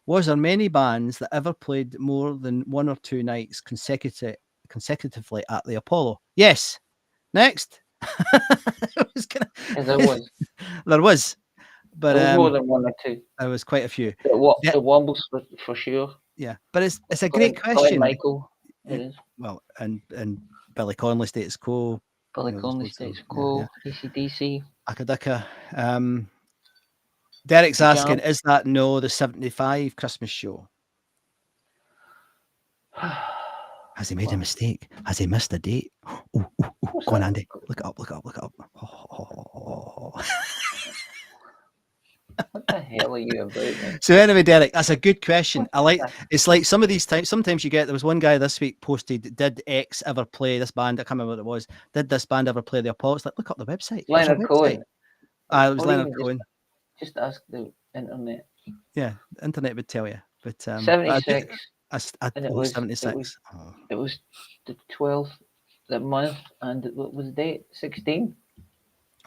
Was there many bands that ever played more than one or two nights consecutively at the Apollo? Yes. Next. There was. There was. But There was more than one or two. there was quite a few. The Wombles for sure. Yeah, but it's a great Glenn question. Michael. It is. Well, and Billy Connolly, Status Quo. Billy there's Connolly, loads of them. Status Quo, AC/DC. Akadaka. Derek's Jam. asking, is that the 75 Christmas show? Has he made a mistake? Has he missed a date? Oh, go on, Andy. Look it up. Oh. What the hell are you about, man? So anyway, Derek, that's a good question. It's like some of these times, sometimes you get, there was one guy this week posted, did X ever play this band? I can't remember what it was. Did this band ever play the Apollo? It's like, look up the website. Leonard Cohen. It was Or Leonard even Cohen. Just ask the internet. Yeah, the internet would tell you. But 76. And it was 76. It was the 12th that month, and what was the date? 16.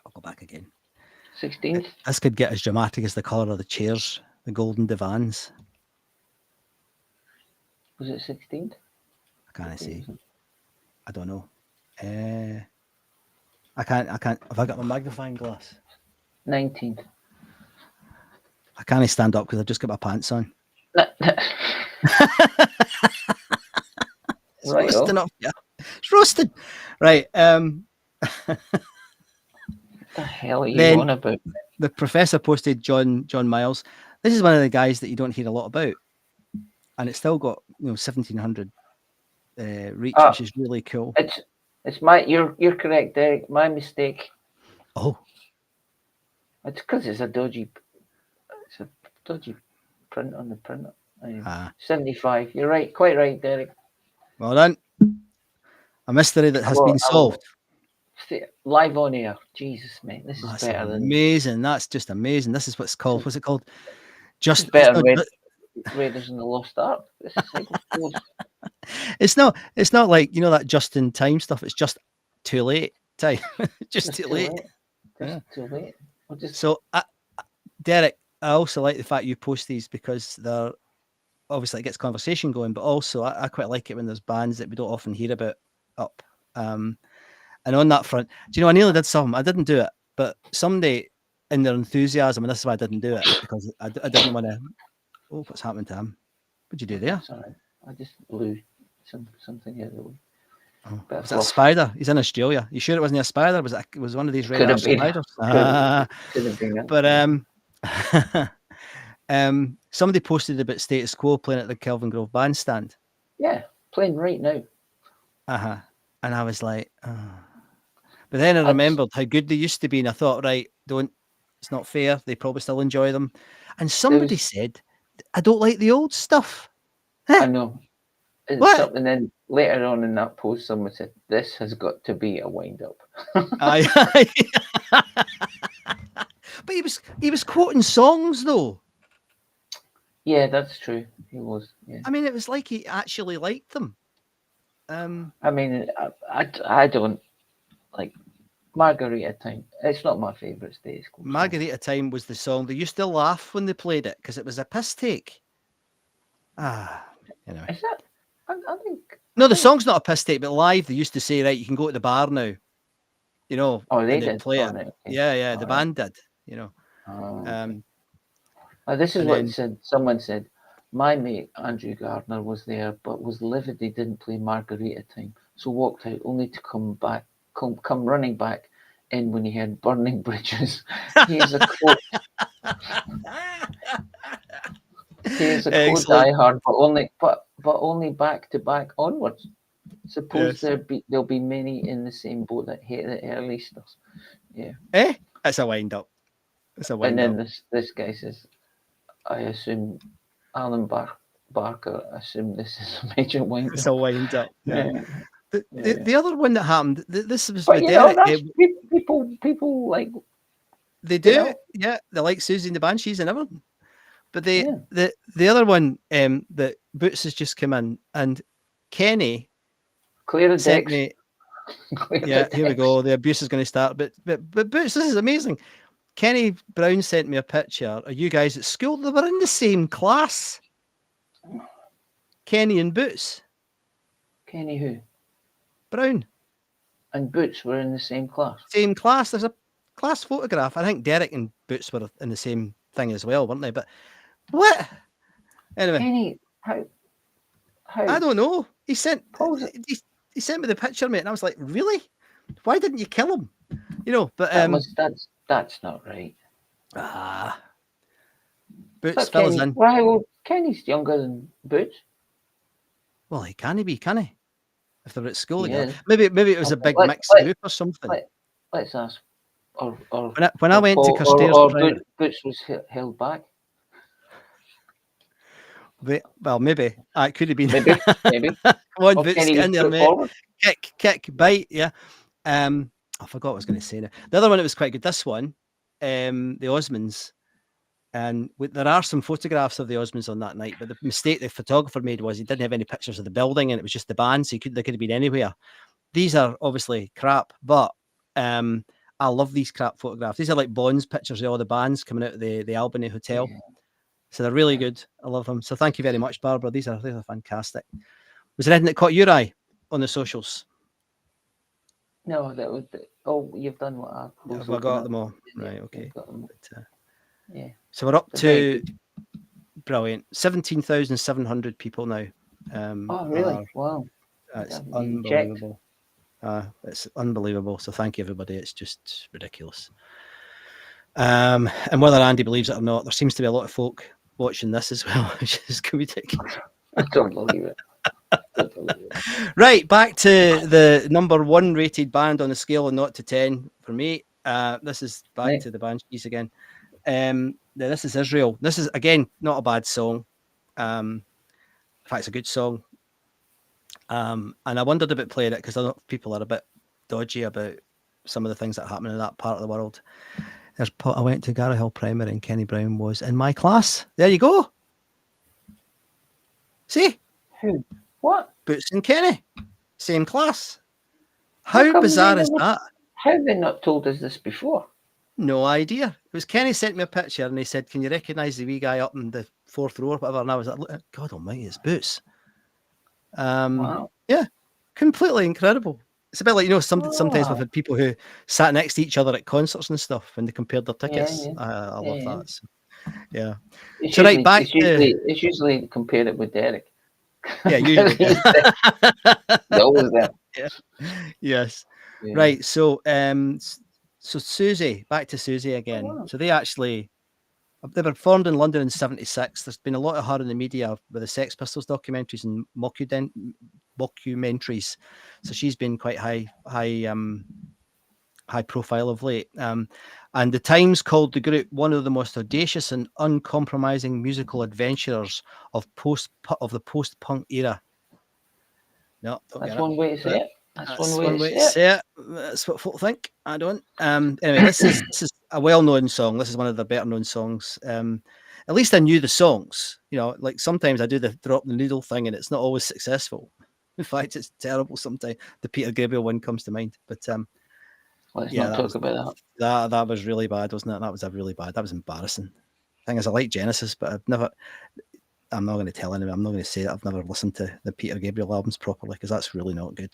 I'll go back again. 16th. This could get as dramatic as the colour of the chairs, the golden divans. Was it 16th? I can't see. I don't know. I can't. Have I got my magnifying glass? 19th. I can't stand up because I've just got my pants on. It's Right roasting up. Yeah, it's roasted. Right. What the hell are you on about? The professor posted John Miles. This is one of the guys that you don't hear a lot about, and it's still got 1,700 reach, which is really cool. It's my you're correct, Derek. My mistake. Oh, it's because it's a dodgy print on the printer. 75. You're right, quite right, Derek. Well done. A mystery that has been solved. Live on air. Jesus, mate. This is better than amazing. That's just amazing. This is what's called. What's it called? Just better than Raiders in the Lost Ark. This is like It's not like that just in time stuff. It's just too late time. just too late. Too late. So Derek, I also like the fact you post these because they're obviously it gets conversation going, but also I quite like it when there's bands that we don't often hear about up. And on that front, do you know, I nearly did something. I didn't do it, but somebody in their enthusiasm, and this is why I didn't do it, because I didn't want to. Oh, what's happened to him? What'd you do there? Sorry, I just blew something out of the way. Oh, was that a spider? He's in Australia. You sure it wasn't a spider? Was it one of these red spiders? Could have been. But somebody posted about Status Quo playing at the Kelvin Grove bandstand. Yeah, playing right now. And I was like, oh. But then I remembered how good they used to be, and I thought, right, it's not fair. They probably still enjoy them. And somebody said, I don't like the old stuff. I know. What? And then later on in that post, someone said, this has got to be a wind-up. But he was quoting songs, though. Yeah, that's true. He was. Yeah. I mean, it was like he actually liked them. I mean, I don't like Margarita Time. It's not my favourite Status Quo. Margarita Time was the song. They used to laugh when they played it because it was a piss take. Anyway. Is that? I think. No, the song's not a piss take, but live they used to say, right, you can go to the bar now. Oh, they did play it. Right, okay. Yeah, the band did. This is what someone said. My mate Andrew Gardner was there, but was livid they didn't play Margarita Time, so walked out only to come running back in when he heard Burning Bridges. He is a quote. He is a quote diehard, but only back to back onwards. Suppose there'll be many in the same boat that hate the early stuff. Yeah. It's a wind up. And then this guy says, I assume Alan Barker assumed this is a major wind up. It's a wind up. Yeah. The other one that happened, this was but people like they do, yeah, they like Siouxsie and the Banshees and everything. But the other one that Boots has just come in, and Kenny sent me. Here we go. The abuse is going to start. But Boots, this is amazing. Kenny Brown sent me a picture of you guys at school. They were in the same class. Kenny and Boots. Kenny who? Brown. And Boots were in the same class. Same class. There's a class photograph. I think Derek and Boots were in the same thing as well, weren't they? But what? Anyway, Kenny, how? I don't know. He sent How is it? he sent me the picture, mate, and I was like, really? Why didn't you kill him? You know, but That's not right. Boots But fill us Kenny, in. why? Well, Kenny's younger than Boots. Well, he can he be, can he? If they're at school He together. is. Maybe it was a big Let- mixed let- group or something. Let's ask. Or When I went to Paul- Carstairs or Primary, Boots was held back. well, maybe. It could have been. Maybe. Come on, Or Boots, Kenny get was in there, put mate. forward. Kick, bite, yeah. I forgot what I was going to say now. The other one that was quite good, this one, the Osmonds. And there are some photographs of the Osmonds on that night, but the mistake the photographer made was he didn't have any pictures of the building, and it was just the band, so they could have been anywhere. These are obviously crap, but I love these crap photographs. These are like Bond's pictures of all the bands coming out of the Albany Hotel. Yeah. So they're really good. I love them. So thank you very much, Barbara. These are fantastic. Was there anything that caught your eye on the socials? No, that was. You've done what I was. Have I got them all? Right, okay. But, yeah. So we're up to brilliant 17,700 people now. Oh, really? Wow. It's unbelievable. It's unbelievable. So thank you, everybody. It's just ridiculous. And whether Andy believes it or not, there seems to be a lot of folk watching this as well, which is going to be ridiculous. I don't believe it. Right, back to the number 1 rated band on the scale of 0 to 10 for me. This is back to the Banshees again. This is Israel. This is, again, not a bad song. In fact, it's a good song. And I wondered about playing it because a lot of people are a bit dodgy about some of the things that happen in that part of the world. I went to Garrow Hill Primary and Kenny Brown was in my class. There you go. See? Who? What? Boots and Kenny. Same class. How bizarre is that? How have they not told us this before? No idea. It was Kenny sent me a picture and he said, can you recognise the wee guy up in the 4th row or whatever? And I was like, God almighty, it's Boots. Wow. Yeah, completely incredible. It's a bit like, sometimes we've had people who sat next to each other at concerts and stuff when they compared their tickets. Yeah. I love that. So, yeah. It's so usually, right, back it's usually compared it with Derek. Yeah, usually. Always that. Yeah. Yes. Yeah. Right. So Siouxsie, back to Siouxsie again. Oh, wow. So they were formed in London in '76. There's been a lot of her in the media with the Sex Pistols documentaries and mockumentaries. So she's been quite high profile of late. And the Times called the group one of the most audacious and uncompromising musical adventurers of the post-punk era. No, that's one way to say it. That's one way to say it. That's what folk think. I don't. Anyway, this is a well-known song. This is one of the better-known songs. At least I knew the songs. Like sometimes I do the drop the needle thing, and it's not always successful. In fact, it's terrible sometimes. The Peter Gabriel one comes to mind, but let's not talk about that. That was really bad, wasn't it? That was really bad. That was embarrassing. Thing is, I like Genesis, but I'm not going to tell anyone. I'm not going to say that I've never listened to the Peter Gabriel albums properly because that's really not good.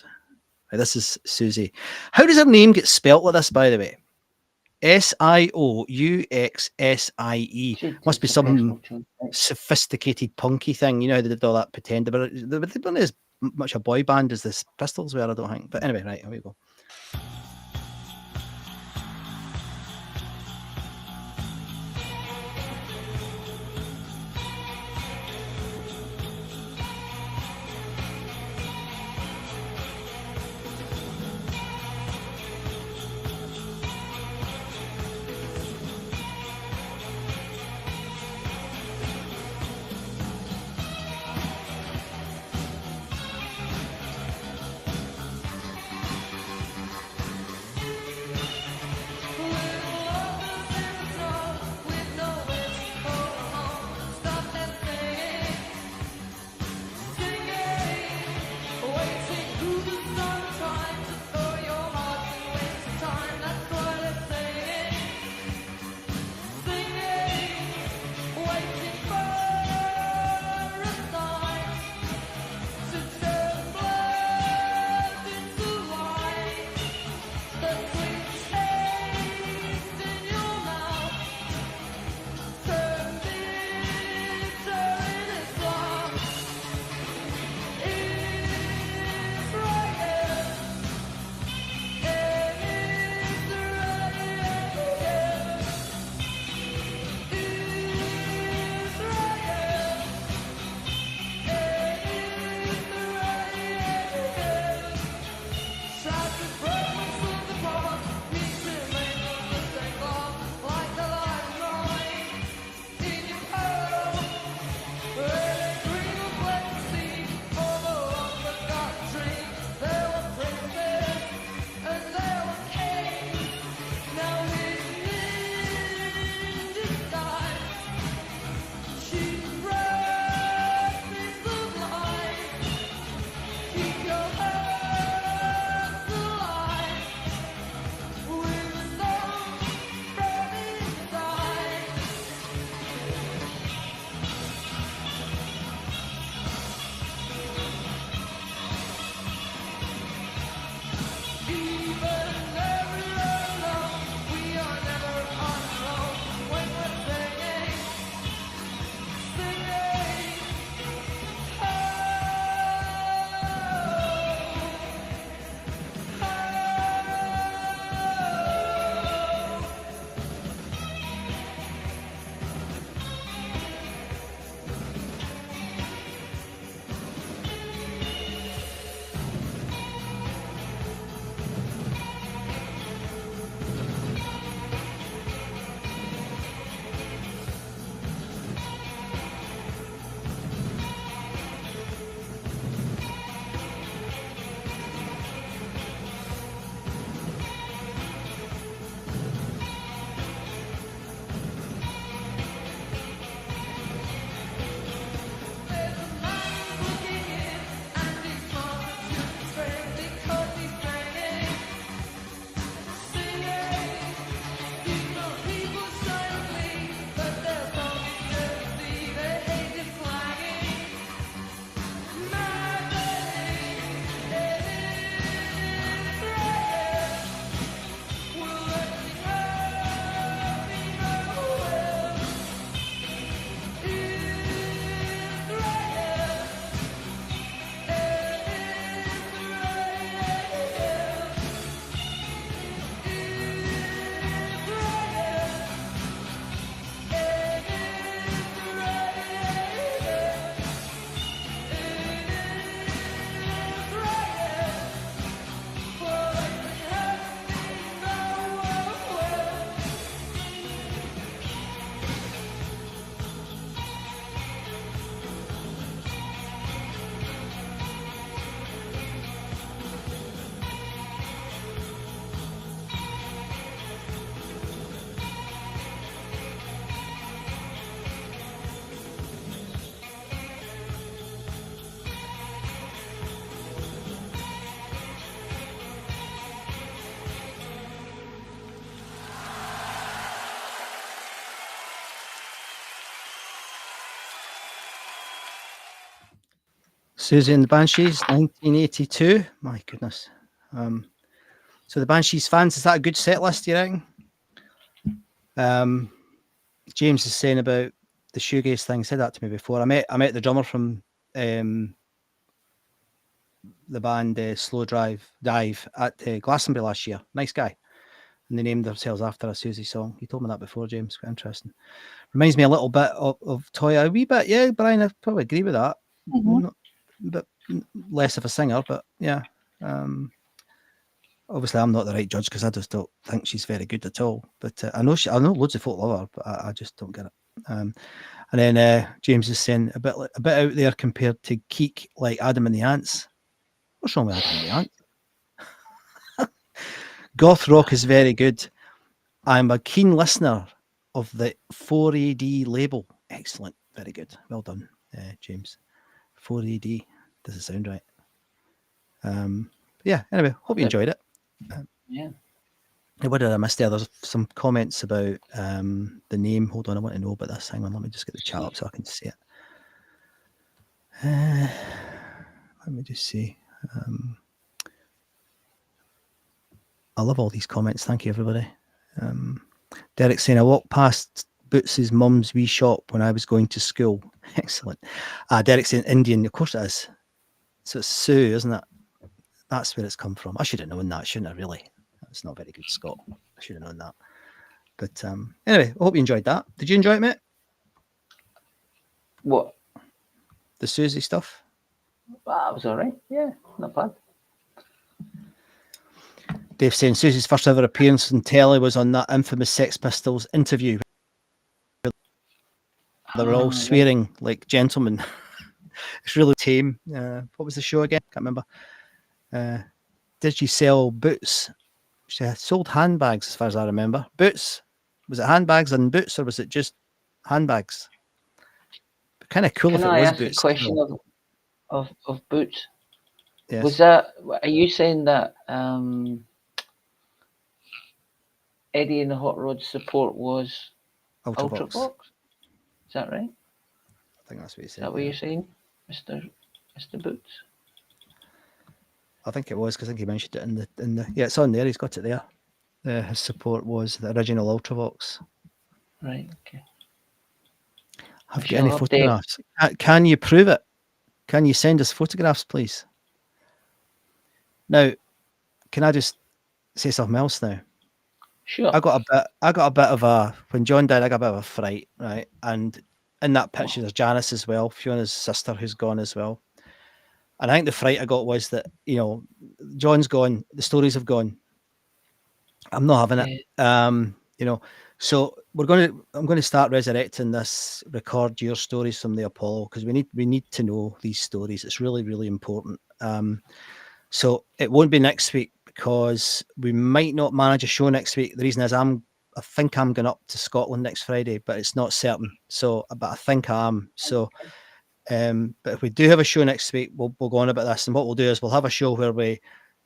Right, this is Siouxsie. How does her name get spelt like this, by the way? Siouxsie. Must be some sophisticated punky thing. They did all that pretend. They weren't as much a boy band as the Pistols were, I don't think. But anyway, right, here we go. Siouxsie and the Banshees, 1982. My goodness. So the Banshees fans, is that a good set list, do you reckon? James is saying about the shoegaze thing. Said that to me before. I met the drummer from the band Slow Dive at Glastonbury last year. Nice guy. And they named themselves after a Siouxsie song. You told me that before, James. Quite interesting. Reminds me a little bit of Toya. A wee bit, yeah, Brian, I probably agree with that. Not, but less of a singer, but yeah. Obviously, I'm not the right judge because I just don't think she's very good at all. But I know loads of folk love her, but I just don't get it. And then James is saying a bit out there compared to Keek, like Adam and the Ants. What's wrong with Adam and the Ants? Goth rock is very good. I'm a keen listener of the 4AD label. Excellent, very good, well done, James. 4AD doesn't sound right. Yeah. Anyway, hope you enjoyed it. Yeah. What did I miss there? There's some comments about the name. Hold on, I want to know about this. Hang on, let me just get the chat up so I can see it. Let me just see. I love all these comments. Thank you, everybody. Derek saying, I walked past Boots's mum's wee shop when I was going to school. Excellent. Derek saying, Indian. Of course it is. So it's Sioux, isn't it? That's where it's come from. I should have known that, shouldn't I, really? It's not very good, Scott. I should have known that. But anyway, I hope you enjoyed that. Did you enjoy it, mate? What? The Siouxsie stuff? That was all right. Yeah, not bad. Dave saying Susie's first ever appearance on telly was on that infamous Sex Pistols interview. They were all swearing like gentlemen. It's really tame. What was the show again? Can't remember. Did she sell boots? She sold handbags, as far as I remember. Boots. Was it handbags and boots, or was it just handbags? Kind of cool if it was boots. A question of boots? Yes. Was that? Are you saying that Eddie and the Hot Rod's support was Ultravox? Is that right? I think that's what you said. Is that what you're saying, Mr. Boots? I think it was because I think he mentioned it in the yeah, it's on there. He's got it there. His support was the original Ultravox. Right. Okay. Have you got any photographs? Can you prove it? Can you send us photographs, please? Now, can I just say something else now? Sure. I got a bit of a when John died. I got a bit of a fright, right? And in that picture, there's Janice as well, Fiona's sister, who's gone as well. And I think the fright I got was that John's gone, the stories have gone. I'm not having it. So I'm going to start resurrecting this. Record your stories from the Apollo because we need to know these stories. It's really, really important. So it won't be next week because we might not manage a show next week. The reason is I think I'm going up to Scotland next Friday, but it's not certain. So, but I think I am. So, but if we do have a show next week, we'll go on about this. And what we'll do is we'll have a show where we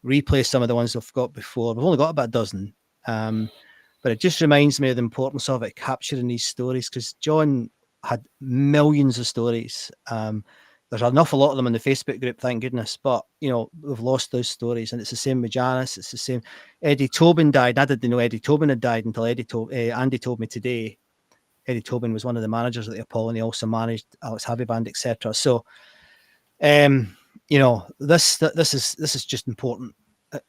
replay some of the ones we've got before. We've only got about a dozen. But it just reminds me of the importance of it, capturing these stories, because John had millions of stories. There's an awful lot of them in the Facebook group, thank goodness. But, we've lost those stories. And it's the same with Janice. It's the same. Eddie Tobin died. I didn't know Eddie Tobin had died until Andy told me today. Eddie Tobin was one of the managers at the Apollo, and he also managed Alex Harvey Band, etc. So, this is just important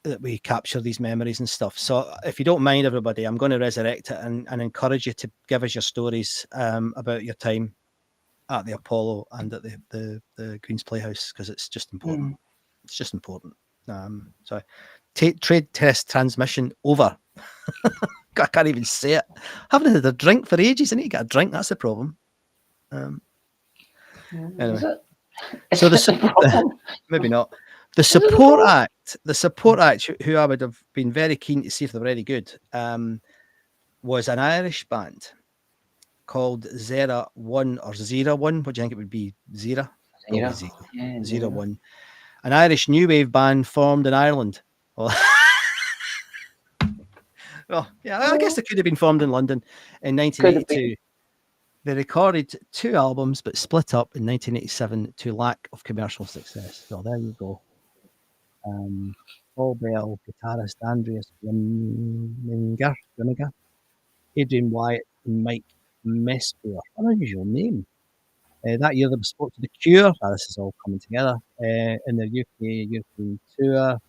that we capture these memories and stuff. So if you don't mind, everybody, I'm going to resurrect it and encourage you to give us your stories about your time at the Apollo and at the Queen's Playhouse, because it's just important. It's just important. So trade test transmission over. I can't even say it. I haven't had a drink for ages. I need to get a drink. That's the problem. Anyway. So maybe not. The support act, who I would have been very keen to see if they were any good, was an Irish band called Zera One or Zera One. What do you think it would be? Zera? Zera One. An Irish new wave band formed in Ireland. Well, yeah, I guess it could have been formed in London in 1982. They recorded 2 albums, but split up in 1987 to lack of commercial success. So there you go. Paul Bell, guitarist Andreas Grimminger, Adrian Wyatt, and Mike Mesper. An unusual name. That year they spoke to The Cure. This is all coming together. In their UK European tour.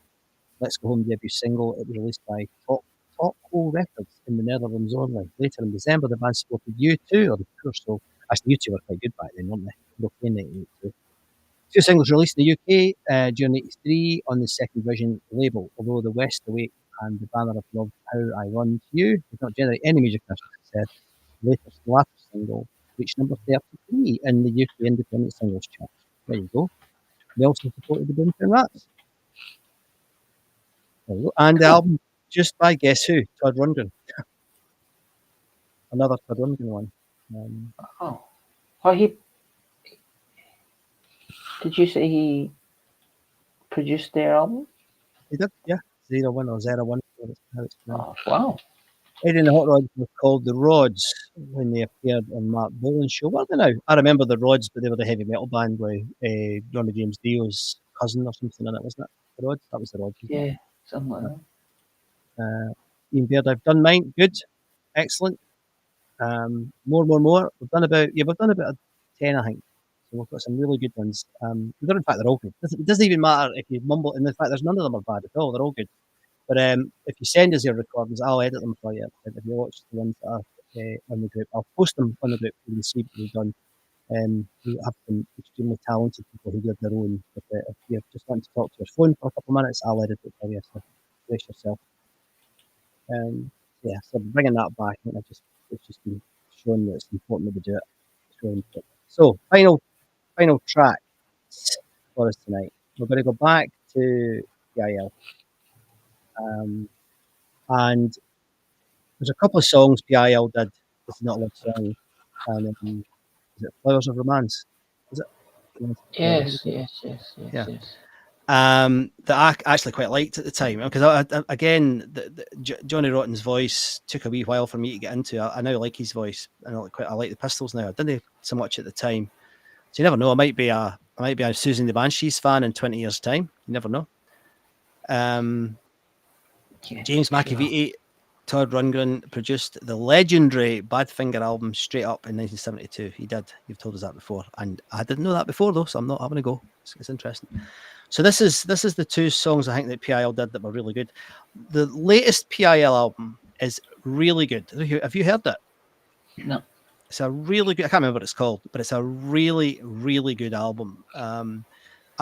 Let's Go Home debut single. It was released by Top Hole Records in the Netherlands only. Later in December, the band supported U2, or The Cure. So actually, U2 were quite good back then, weren't they? They were okay in 1982. 2 singles released in the UK during '83 on the Second Vision label. Although The West Awake and The Banner of Love, How I Run to You did not generate any major commercial success. The latter single reached number 33 in the UK Independent Singles chart. There you go. They also supported the Boomtown Rats. There you go. And the album just by guess who? Todd Rundgren. Another Todd Rundgren one. Oh, he did you say he produced their album? He did, yeah. 01 or 01. Oh, wow. Eddie and the Hot Rods were called the Rods when they appeared on Mark Bolan's show. What are they now? I remember the Rods, but they were the heavy metal band with Ronnie James Dio's cousin or something in it, wasn't it? The Rods? That was the Rods. Yeah, something like that. Ian Baird, I've done mine. Good. Excellent. More. We've done about a 10, I think. So we've got some really good ones. In fact, they're all good. It doesn't even matter if you mumble. And in fact, there's none of them are bad at all. They're all good. But if you send us your recordings, I'll edit them for you. If you watch the ones that are on the group, I'll post them on the group so you can see what we've done. We have some extremely talented people who did their own. But if you just want to talk to your phone for a couple of minutes, I'll edit it for you. So brace yourself. So bringing that back, I think it's just been shown that it's important that we do it. It's really important. So final track for us tonight. We're going to go back to PIL. And there's a couple of songs PIL did. This is not a love song. And is it Flowers of Romance? Is it? Yes. That I actually quite liked at the time, because again, Johnny Rotten's voice took a wee while for me to get into. I now like his voice, and I like the Pistols now. I didn't so much at the time, so you never know. I might be a Susan the Banshees fan in 20 years' time. You never know. James McAvity, Todd Rundgren produced the legendary Badfinger album Straight Up in 1972. He did. You've told us that before, and I didn't know that before though, so I'm not having a go. It's interesting. So this is the 2 songs I think that PIL did that were really good. The latest PIL album is really good. Have you heard that? No. It's a really good. I can't remember what it's called, but it's a really, really good album. I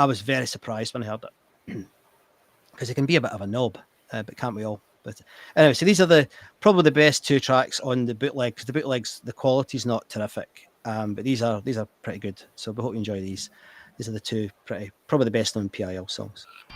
was very surprised when I heard it because it can be a bit of a knob, but can't we all? But anyway, so these are probably the best 2 tracks on the bootleg, because the bootlegs, the quality's not terrific, but these are pretty good. So we hope you enjoy these. These are the 2 probably the best known PIL songs. Now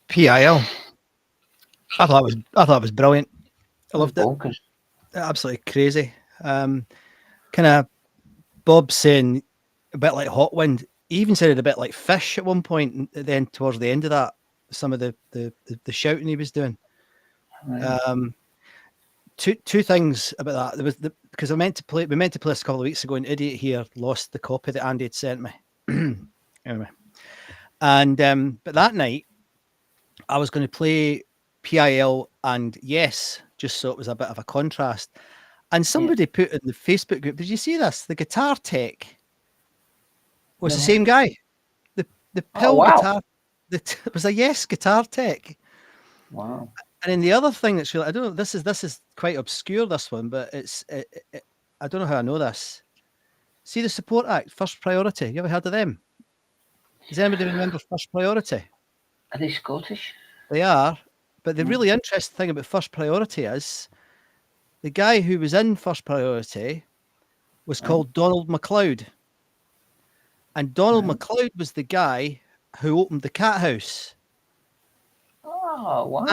PIL. I thought it was brilliant. I loved it. Bonkers. Absolutely crazy. Kind of Bob saying a bit like Hot Wind. He even said it a bit like Fish at one point. Then towards the end of that, some of the shouting he was doing. Right. Two things about that. There was because we meant to play this a couple of weeks ago, and Idiot here lost the copy that Andy had sent me. Anyway, and but that night I was going to play PIL and Yes, just so it was a bit of a contrast. And somebody put in the Facebook group, did you see this? The guitar tech was the same guy. The pill guitar, it was a Yes guitar tech. Wow. And then the other thing that's really, I don't know, this is quite obscure, this one, but I don't know how I know this. See the Support Act, First Priority. You ever heard of them? Does anybody remember First Priority? Are they Scottish? They are. But the really interesting thing about First Priority is the guy who was in First Priority was called Donald MacLeod. And Donald MacLeod was the guy who opened the Cat House. Oh, wow.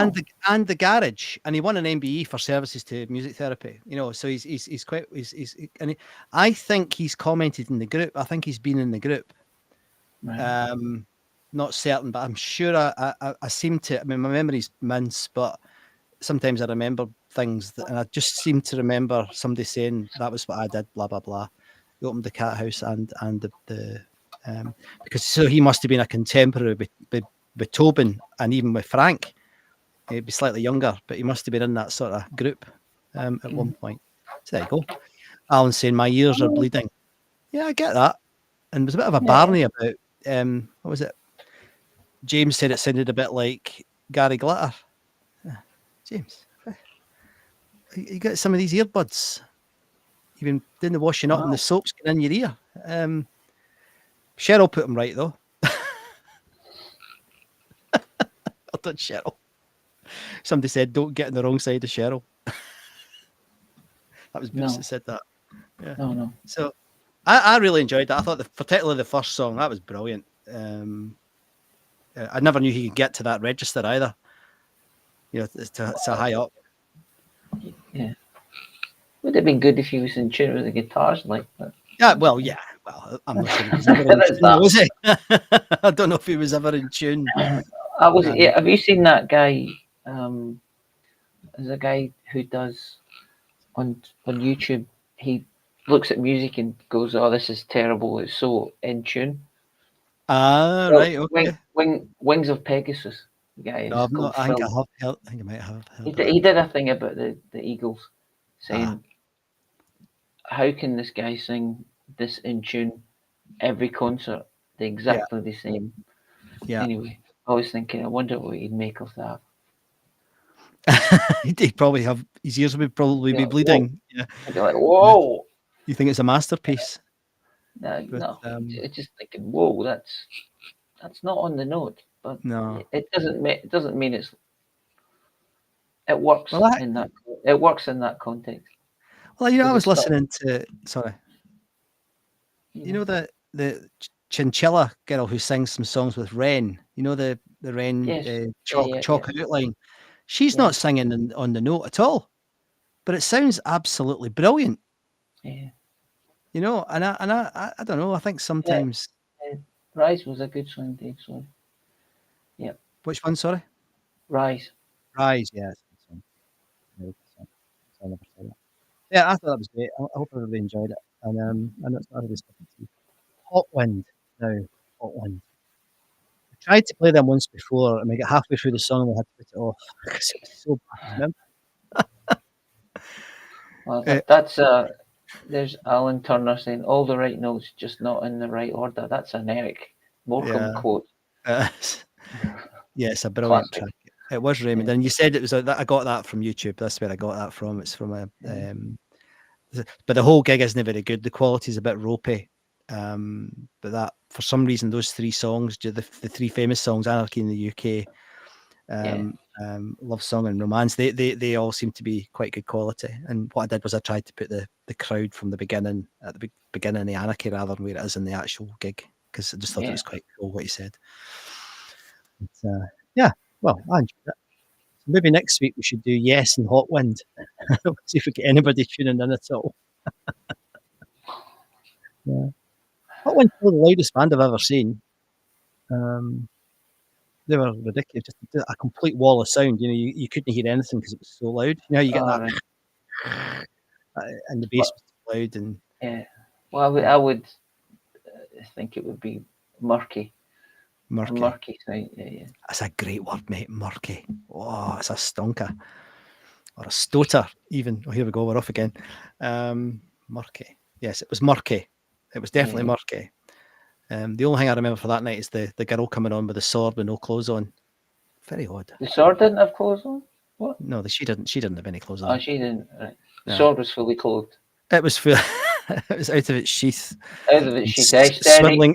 And the garage, and he won an MBE for services to music therapy. You know, so he's quite I think he's commented in the group. I think he's been in the group. Right. Not certain, but I'm sure I seem to. I mean, my memory's mince, but sometimes I remember things, and I just seem to remember somebody saying that was what I did. Blah blah blah. He opened the Cat House and the because so he must have been a contemporary with Tobin and even with Frank. He'd be slightly younger, but he must have been in that sort of group at one point. So there you go. Alan saying my ears are bleeding. Yeah, I get that. And there's a bit of a Barney about what was it? James said it sounded a bit like Gary Glitter. James, you got some of these earbuds. You've been doing the washing up and the soap's getting in your ear. Cheryl put them right though. Well done, Cheryl. Somebody said, "Don't get on the wrong side of Cheryl." That was Boots that said that. Yeah. No. So I really enjoyed that. I thought particularly the first song, that was brilliant. I never knew he could get to that register either. You know, so high up. Yeah. Would have been good if he was in tune with the guitars like that. Yeah, well, I'm not sure he was ever in tune, was he? I don't know if he was ever in tune. Have you seen that guy? There's a guy who does on YouTube. He looks at music and goes, "Oh, this is terrible. It's so in tune." Right, okay. Wings of Pegasus. The guy. No, I've not. I think I might have. He did a thing about the Eagles, saying, "How can this guy sing this in tune every concert, exactly the same?" Yeah. Anyway, I was thinking, I wonder what he'd make of that. He'd probably have his ears would probably be bleeding. Whoa. Yeah, I'd be like, "Whoa!" You think it's a masterpiece? No, it's just thinking, "Whoa, that's not on the note." But no, it doesn't mean it works in that. It works in that context. Well, you know, I was listening to. Sorry. You know the Chinchilla girl who sings some songs with Ren. You know the Ren chalk outline. She's not singing on the note at all, but it sounds absolutely brilliant. Yeah. You know, and I don't know. I think sometimes Rise was a good song, Dave. Sorry. Yeah. Which one? Sorry. Rise. Yes. Yeah, I thought that was great. I hope everybody enjoyed it. And it's not really stuff. Hot Wind now. Hot Wind. I tried to play them once before, and we got halfway through the song and we had to put it off because it was so bad. Well, that's there's Alan Turner saying all the right notes, just not in the right order. That's an Eric Morecambe quote. It's a brilliant track. It was Raymond, and you said it was. I got that from YouTube. That's where I got that from. It's from a. But the whole gig isn't very good. The quality is a bit ropey. But that for some reason those three songs, the three famous songs, Anarchy in the UK, Love Song and Romance, they all seem to be quite good quality. And what I did was I tried to put the crowd from the beginning at the beginning of the Anarchy rather than where it is in the actual gig, because I just thought it was quite cool what he said. But, Well, I enjoyed it. Maybe next week we should do Yes and Hot Wind. See if we get anybody tuning in at all. Yeah. Hot Wind's probably the loudest band I've ever seen. They were ridiculous. Just a complete wall of sound. You couldn't hear anything because it was so loud. You know, you get Oh, that, right. and the bass was loud. And Yeah. Well, I would think it would be murky. murky. Murky sound. Yeah. That's a great word, mate. Murky. Oh, it's a stonker. Or a stoter, even. Oh, here we go. We're off again. Murky. Yes, it was murky. It was definitely murky. The only thing I remember for that night is the girl coming on with the sword with no clothes on. Very odd. The sword didn't have clothes on? What? No, she didn't have any clothes on. Oh, she didn't. Right. The No. sword was fully clothed. It was full. It was out of its sheath. Out of its sheath.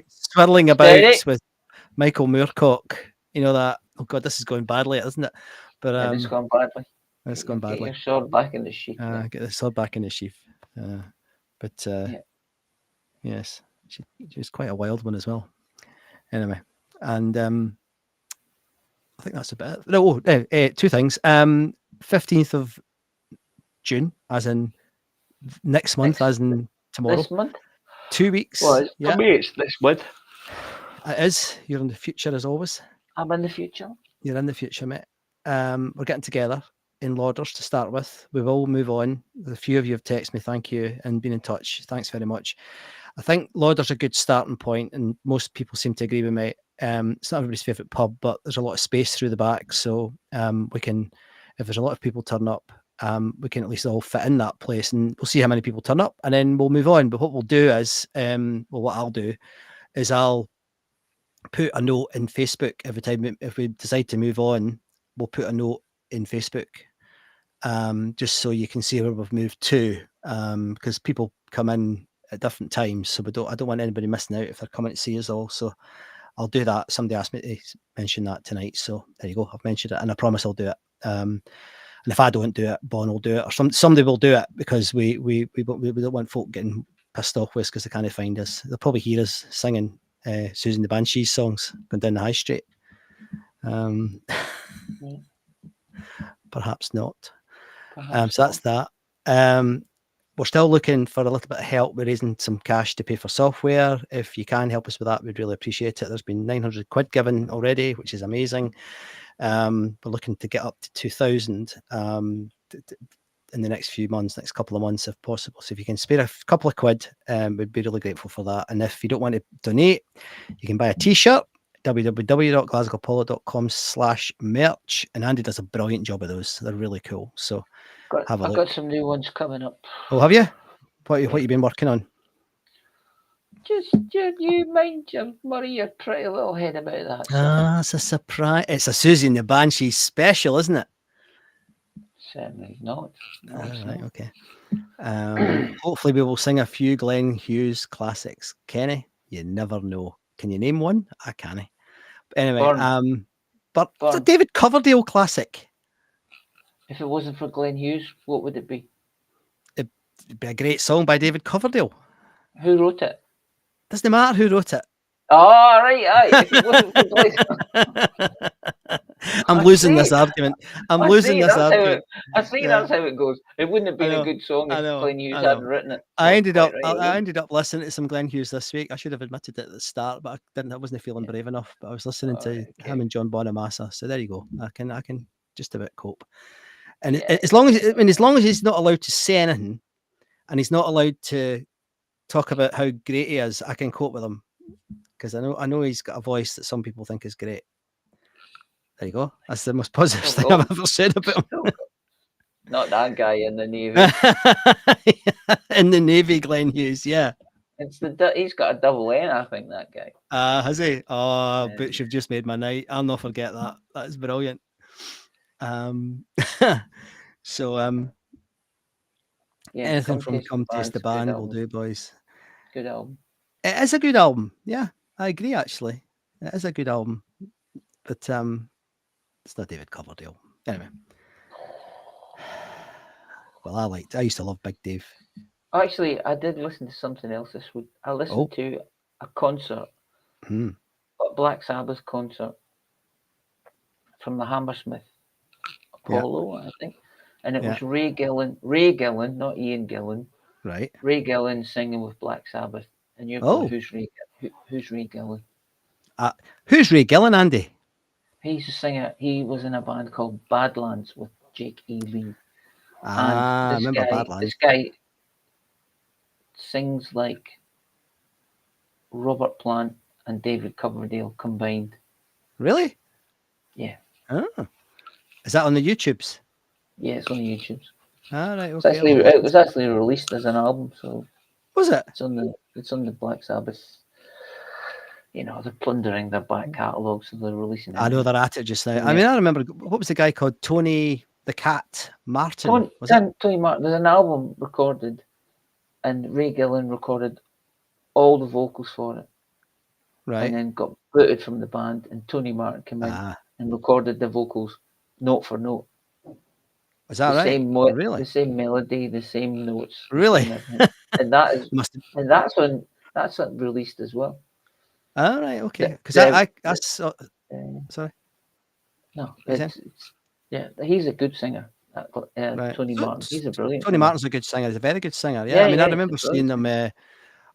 Swirling about Steady. with Michael Moorcock. You know that. Oh God, this is going badly, isn't it? But It's gone badly. it's gone badly. Get your sword back in the sheath. Get the sword back in the sheath. Yes, she was quite a wild one as well. Anyway, and I think that's about it. No, two things. 15th of June, as in next month, as in tomorrow. This month? 2 weeks. Well, for me, it's this month. It is. You're in the future as always. I'm in the future. You're in the future, mate. We're getting together in Lauders to start with. We will move on. A few of you have texted me, thank you, and been in touch. Thanks very much. I think Lauders a good starting point, and most people seem to agree with me. It's not everybody's favourite pub, but there's a lot of space through the back, so we can, if there's a lot of people turn up, we can at least all fit in that place, and we'll see how many people turn up, and then we'll move on. But what we'll do is, what I'll do is I'll put a note in Facebook every time if we decide to move on. We'll put a note in Facebook, just so you can see where we've moved to, because people come in at different times, so I don't want anybody missing out if they're coming to see us all. So I'll do that. Somebody asked me to mention that tonight, so there you go. I've mentioned it, and I promise I'll do it. And if I don't do it, Bon will do it, or somebody will do it, because we don't want folk getting pissed off with us because they can't find us. They'll probably hear us singing Susan the Banshees songs going down the high street. Perhaps not. So that's that. We're still looking for a little bit of help with raising some cash to pay for software. If you can help us with that, we'd really appreciate it. There's been 900 quid given already, which is amazing. We're looking to get up to 2,000 in the next couple of months, if possible. So if you can spare a couple of quid, we'd be really grateful for that. And if you don't want to donate, you can buy a t-shirt, www.glasgowapollo.com/merch. And Andy does a brilliant job of those. They're really cool. So have a look. I've got some new ones coming up. Oh, have you? What you been working on? Just you mind your Murray, your pretty little head about that. It's a surprise. It's a Siouxsie and the Banshees special, isn't it? Certainly not. No, right, okay. Hopefully we will sing a few Glenn Hughes classics. Kenny, you never know. Can you name one? I can't. Anyway, but it's a David Coverdale classic. If it wasn't for Glenn Hughes, what would it be? It'd be a great song by David Coverdale. Who wrote it? Doesn't matter who wrote it. Oh, right, aye. If it wasn't for Glenn... I'm losing this argument. I'm losing this argument. I see that's how it goes. It wouldn't have been a good song if Glenn Hughes hadn't written it. I ended up listening to some Glenn Hughes this week. I should have admitted it at the start, but I wasn't feeling brave enough. But I was listening to him and John Bonamassa. So there you go. I can just about cope. And as long as he's not allowed to say anything, and he's not allowed to talk about how great he is, I can cope with him, because I know he's got a voice that some people think is great. There you go. That's the most positive thing I've ever said about him. Not that guy in the Navy. In the Navy, Glenn Hughes, yeah. He's got a double N, I think, that guy. Has he? Oh, but you've just made my night. I'll not forget that. That's brilliant. So anything from Come Taste the Band will do, boys. Good album. It is a good album. Yeah, I agree, actually. It is a good album. But it's not David Coverdale. Anyway. Well, I used to love Big Dave. Actually, I did listen to something else this week. I listened to a concert, a Black Sabbath concert from the Hammersmith Apollo, I think, and it Yeah. was Ray Gillan, not Ian Gillan, Right. Ray Gillan singing with Black Sabbath, and you're Oh. going, who's Ray Gillan? Who's Ray Gillan, Andy? He's a singer. He was in a band called Badlands with Jake E. Lee. I remember Badlands. This guy sings like Robert Plant and David Coverdale combined. Really? Yeah. Oh. Is that on the YouTubes? Yeah, it's on YouTube. All right. It's Okay. actually, it was actually released as an album, so Was it? it's on the Black Sabbath. You know, they're plundering their back catalogue, so they're releasing it. I know they're at it just now. Yeah. I mean, I remember, what was the guy called? Tony the Cat Martin. Tony Martin. There's an album recorded, and Ray Gillan recorded all the vocals for it. Right. And then got booted from the band, and Tony Martin came in and recorded the vocals note for note. Is that right? Really? The same melody, the same notes. Really? And that is, and that's when released as well. All right. Okay. Because I saw. Sorry. No, he's a good singer. Right. Tony Martin. He's a brilliant. Tony singer. Martin's a good singer. He's a very good singer. Yeah. I mean, I remember seeing them. I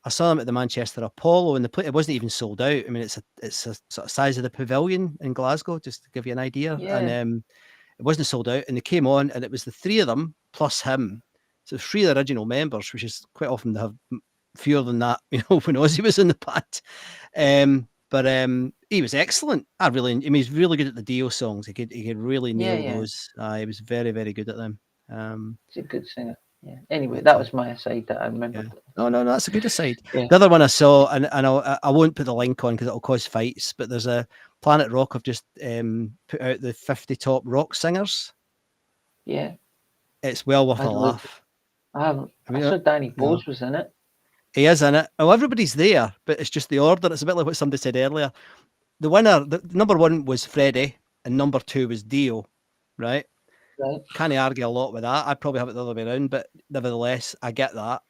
saw them at the Manchester Apollo, and it wasn't even sold out. I mean, it's a sort of size of the pavilion in Glasgow, just to give you an idea. Yeah. And it wasn't sold out, and they came on, and it was the three of them plus him. So 3 of the original members, which is quite often to have fewer than that, you know, when Ozzy was in the band. But he was excellent. He's really good at the Dio songs. He could really nail those. He was very, very good at them. He's a good singer. Yeah. Anyway, that was my aside that I remember. Yeah. No, that's a good aside. Yeah. The other one I saw, and I won't put the link on because it'll cause fights, but there's a Planet Rock have just put out the 50 top rock singers. Yeah. It's well worth a laugh. I saw Danny Bose was in it. He is in it. Oh, everybody's there, but it's just the order. It's a bit like what somebody said earlier. The winner, the number 1 was Freddie, and number 2 was Dio, right? Right. Can't argue a lot with that. I'd probably have it the other way around, but nevertheless, I get that.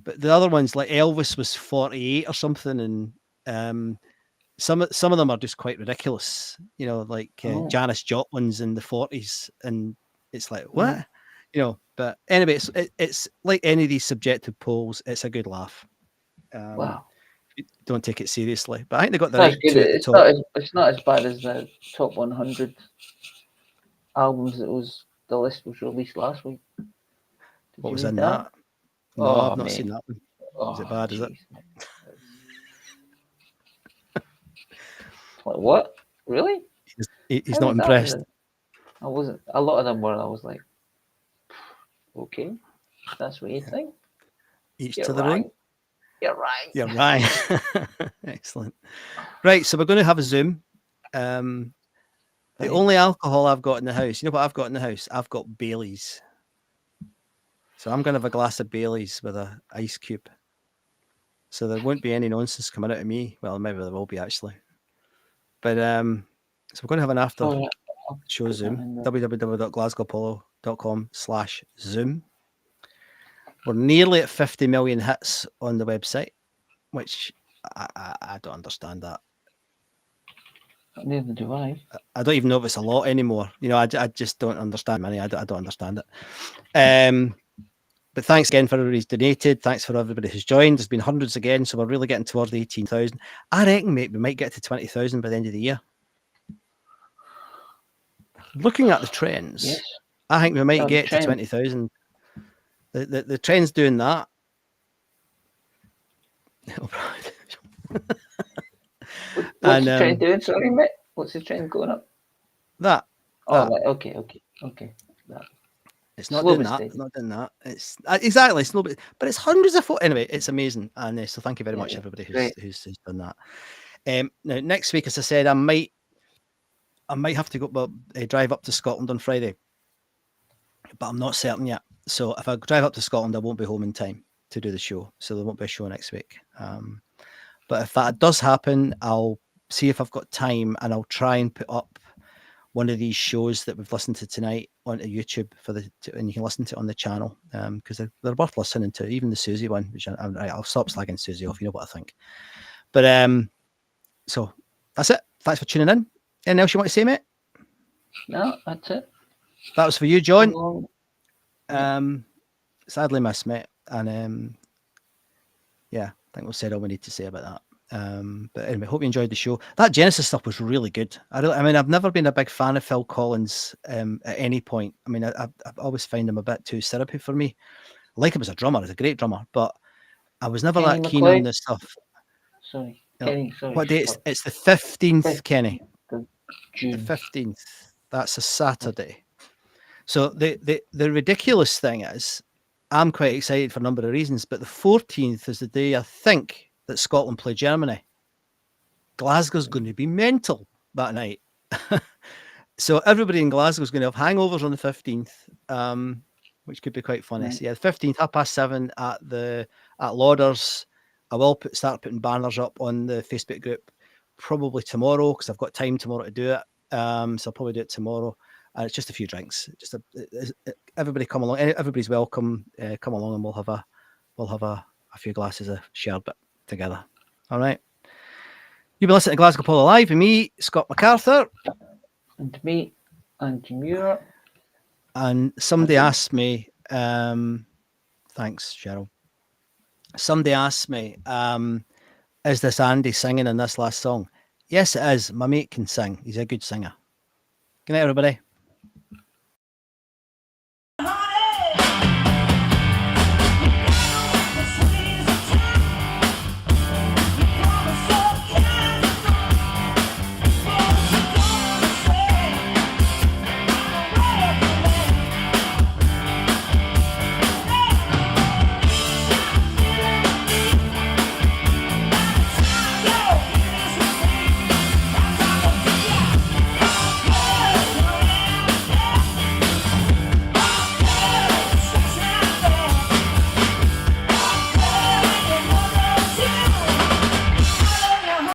But the other ones, like Elvis was 48 or something, and some of them are just quite ridiculous. You know, like Janis Joplin's in the 40s, and it's like, what? Mm. You know, but anyway, it's like any of these subjective polls, it's a good laugh. Wow. Don't take it seriously. But I think they got the right two at the top. It's not as bad as the top 100 albums the list was released last week. What was in that? No, I've not seen that one. Is it bad, is it? Like, what? Really? He's not impressed. I wasn't. A lot of them were. I was like, okay, that's what you think. Each to the ring. You're right. You're right. Excellent. Right, so we're going to have a Zoom. The only alcohol I've got in the house, you know what I've got in the house? I've got Baileys. So I'm going to have a glass of Baileys with an ice cube. So there won't be any nonsense coming out of me. Well, maybe there will be actually. But so we're going to have an after show Zoom. www.glasgowapollo.com/Zoom. We're nearly at 50 million hits on the website, which I don't understand that. Neither do I. I don't even know if it's a lot anymore. You know, I just don't understand money. I don't understand it. But thanks again for everybody who's donated. Thanks for everybody who's joined. There's been hundreds again, so we're really getting towards the 18,000. I reckon, mate, we might get to 20,000 by the end of the year. Looking at the trends, yes. I think we might get to 20,000. The trend's doing that. What's the trend doing? Sorry, mate. What's the trend going up? That. Right. Okay. That. It's not doing that. It's not doing that. It's exactly. It's no, but it's hundreds of anyway. It's amazing, and so thank you very much, everybody who's done that. Now next week, as I said, I might have to go drive up to Scotland on Friday, but I'm not certain yet. So if I drive up to Scotland, I won't be home in time to do the show. So there won't be a show next week. But if that does happen, I'll see if I've got time, and I'll try and put up one of these shows that we've listened to tonight onto YouTube and you can listen to it on the channel because they're worth listening to. Even the Siouxsie one, which I'll stop slagging Siouxsie off. You know what I think. But so that's it. Thanks for tuning in. Anything else you want to say, mate? No, that's it. That was for you, John. Long- Sadly missed, mate. And yeah, I think we've said all we need to say about that. But anyway, hope you enjoyed the show. That Genesis stuff was really good. I mean, I've never been a big fan of Phil Collins at any point. I mean, I always find him a bit too syrupy for me. I like him as a drummer; he's a great drummer, but I was never Kenny that keen on McLeod? this stuff. Sorry, You know, Kenny. Sorry. what day? stop. It's the 15th, Kenny. The The June. 15th. That's a Saturday. So the ridiculous thing is, I'm quite excited for a number of reasons, but the 14th is the day I think that Scotland play Germany. Glasgow's going to be mental that night. So everybody in Glasgow is going to have hangovers on the 15th, which could be quite funny. Right. So yeah, the 15th, 7:30 at Lauders. I will start putting banners up on the Facebook group probably tomorrow because I've got time tomorrow to do it. So I'll probably do it tomorrow. And it's just a few drinks. Just everybody come along. Everybody's welcome. Come along, and we'll have a few glasses of shared bit together. All right. You've been listening to Glasgow Apollo Live with me, Scott MacArthur. And me, Andy Muir. And somebody asked me, thanks, Cheryl. Somebody asked me, is this Andy singing in this last song? Yes, it is. My mate can sing. He's a good singer. Good night, everybody.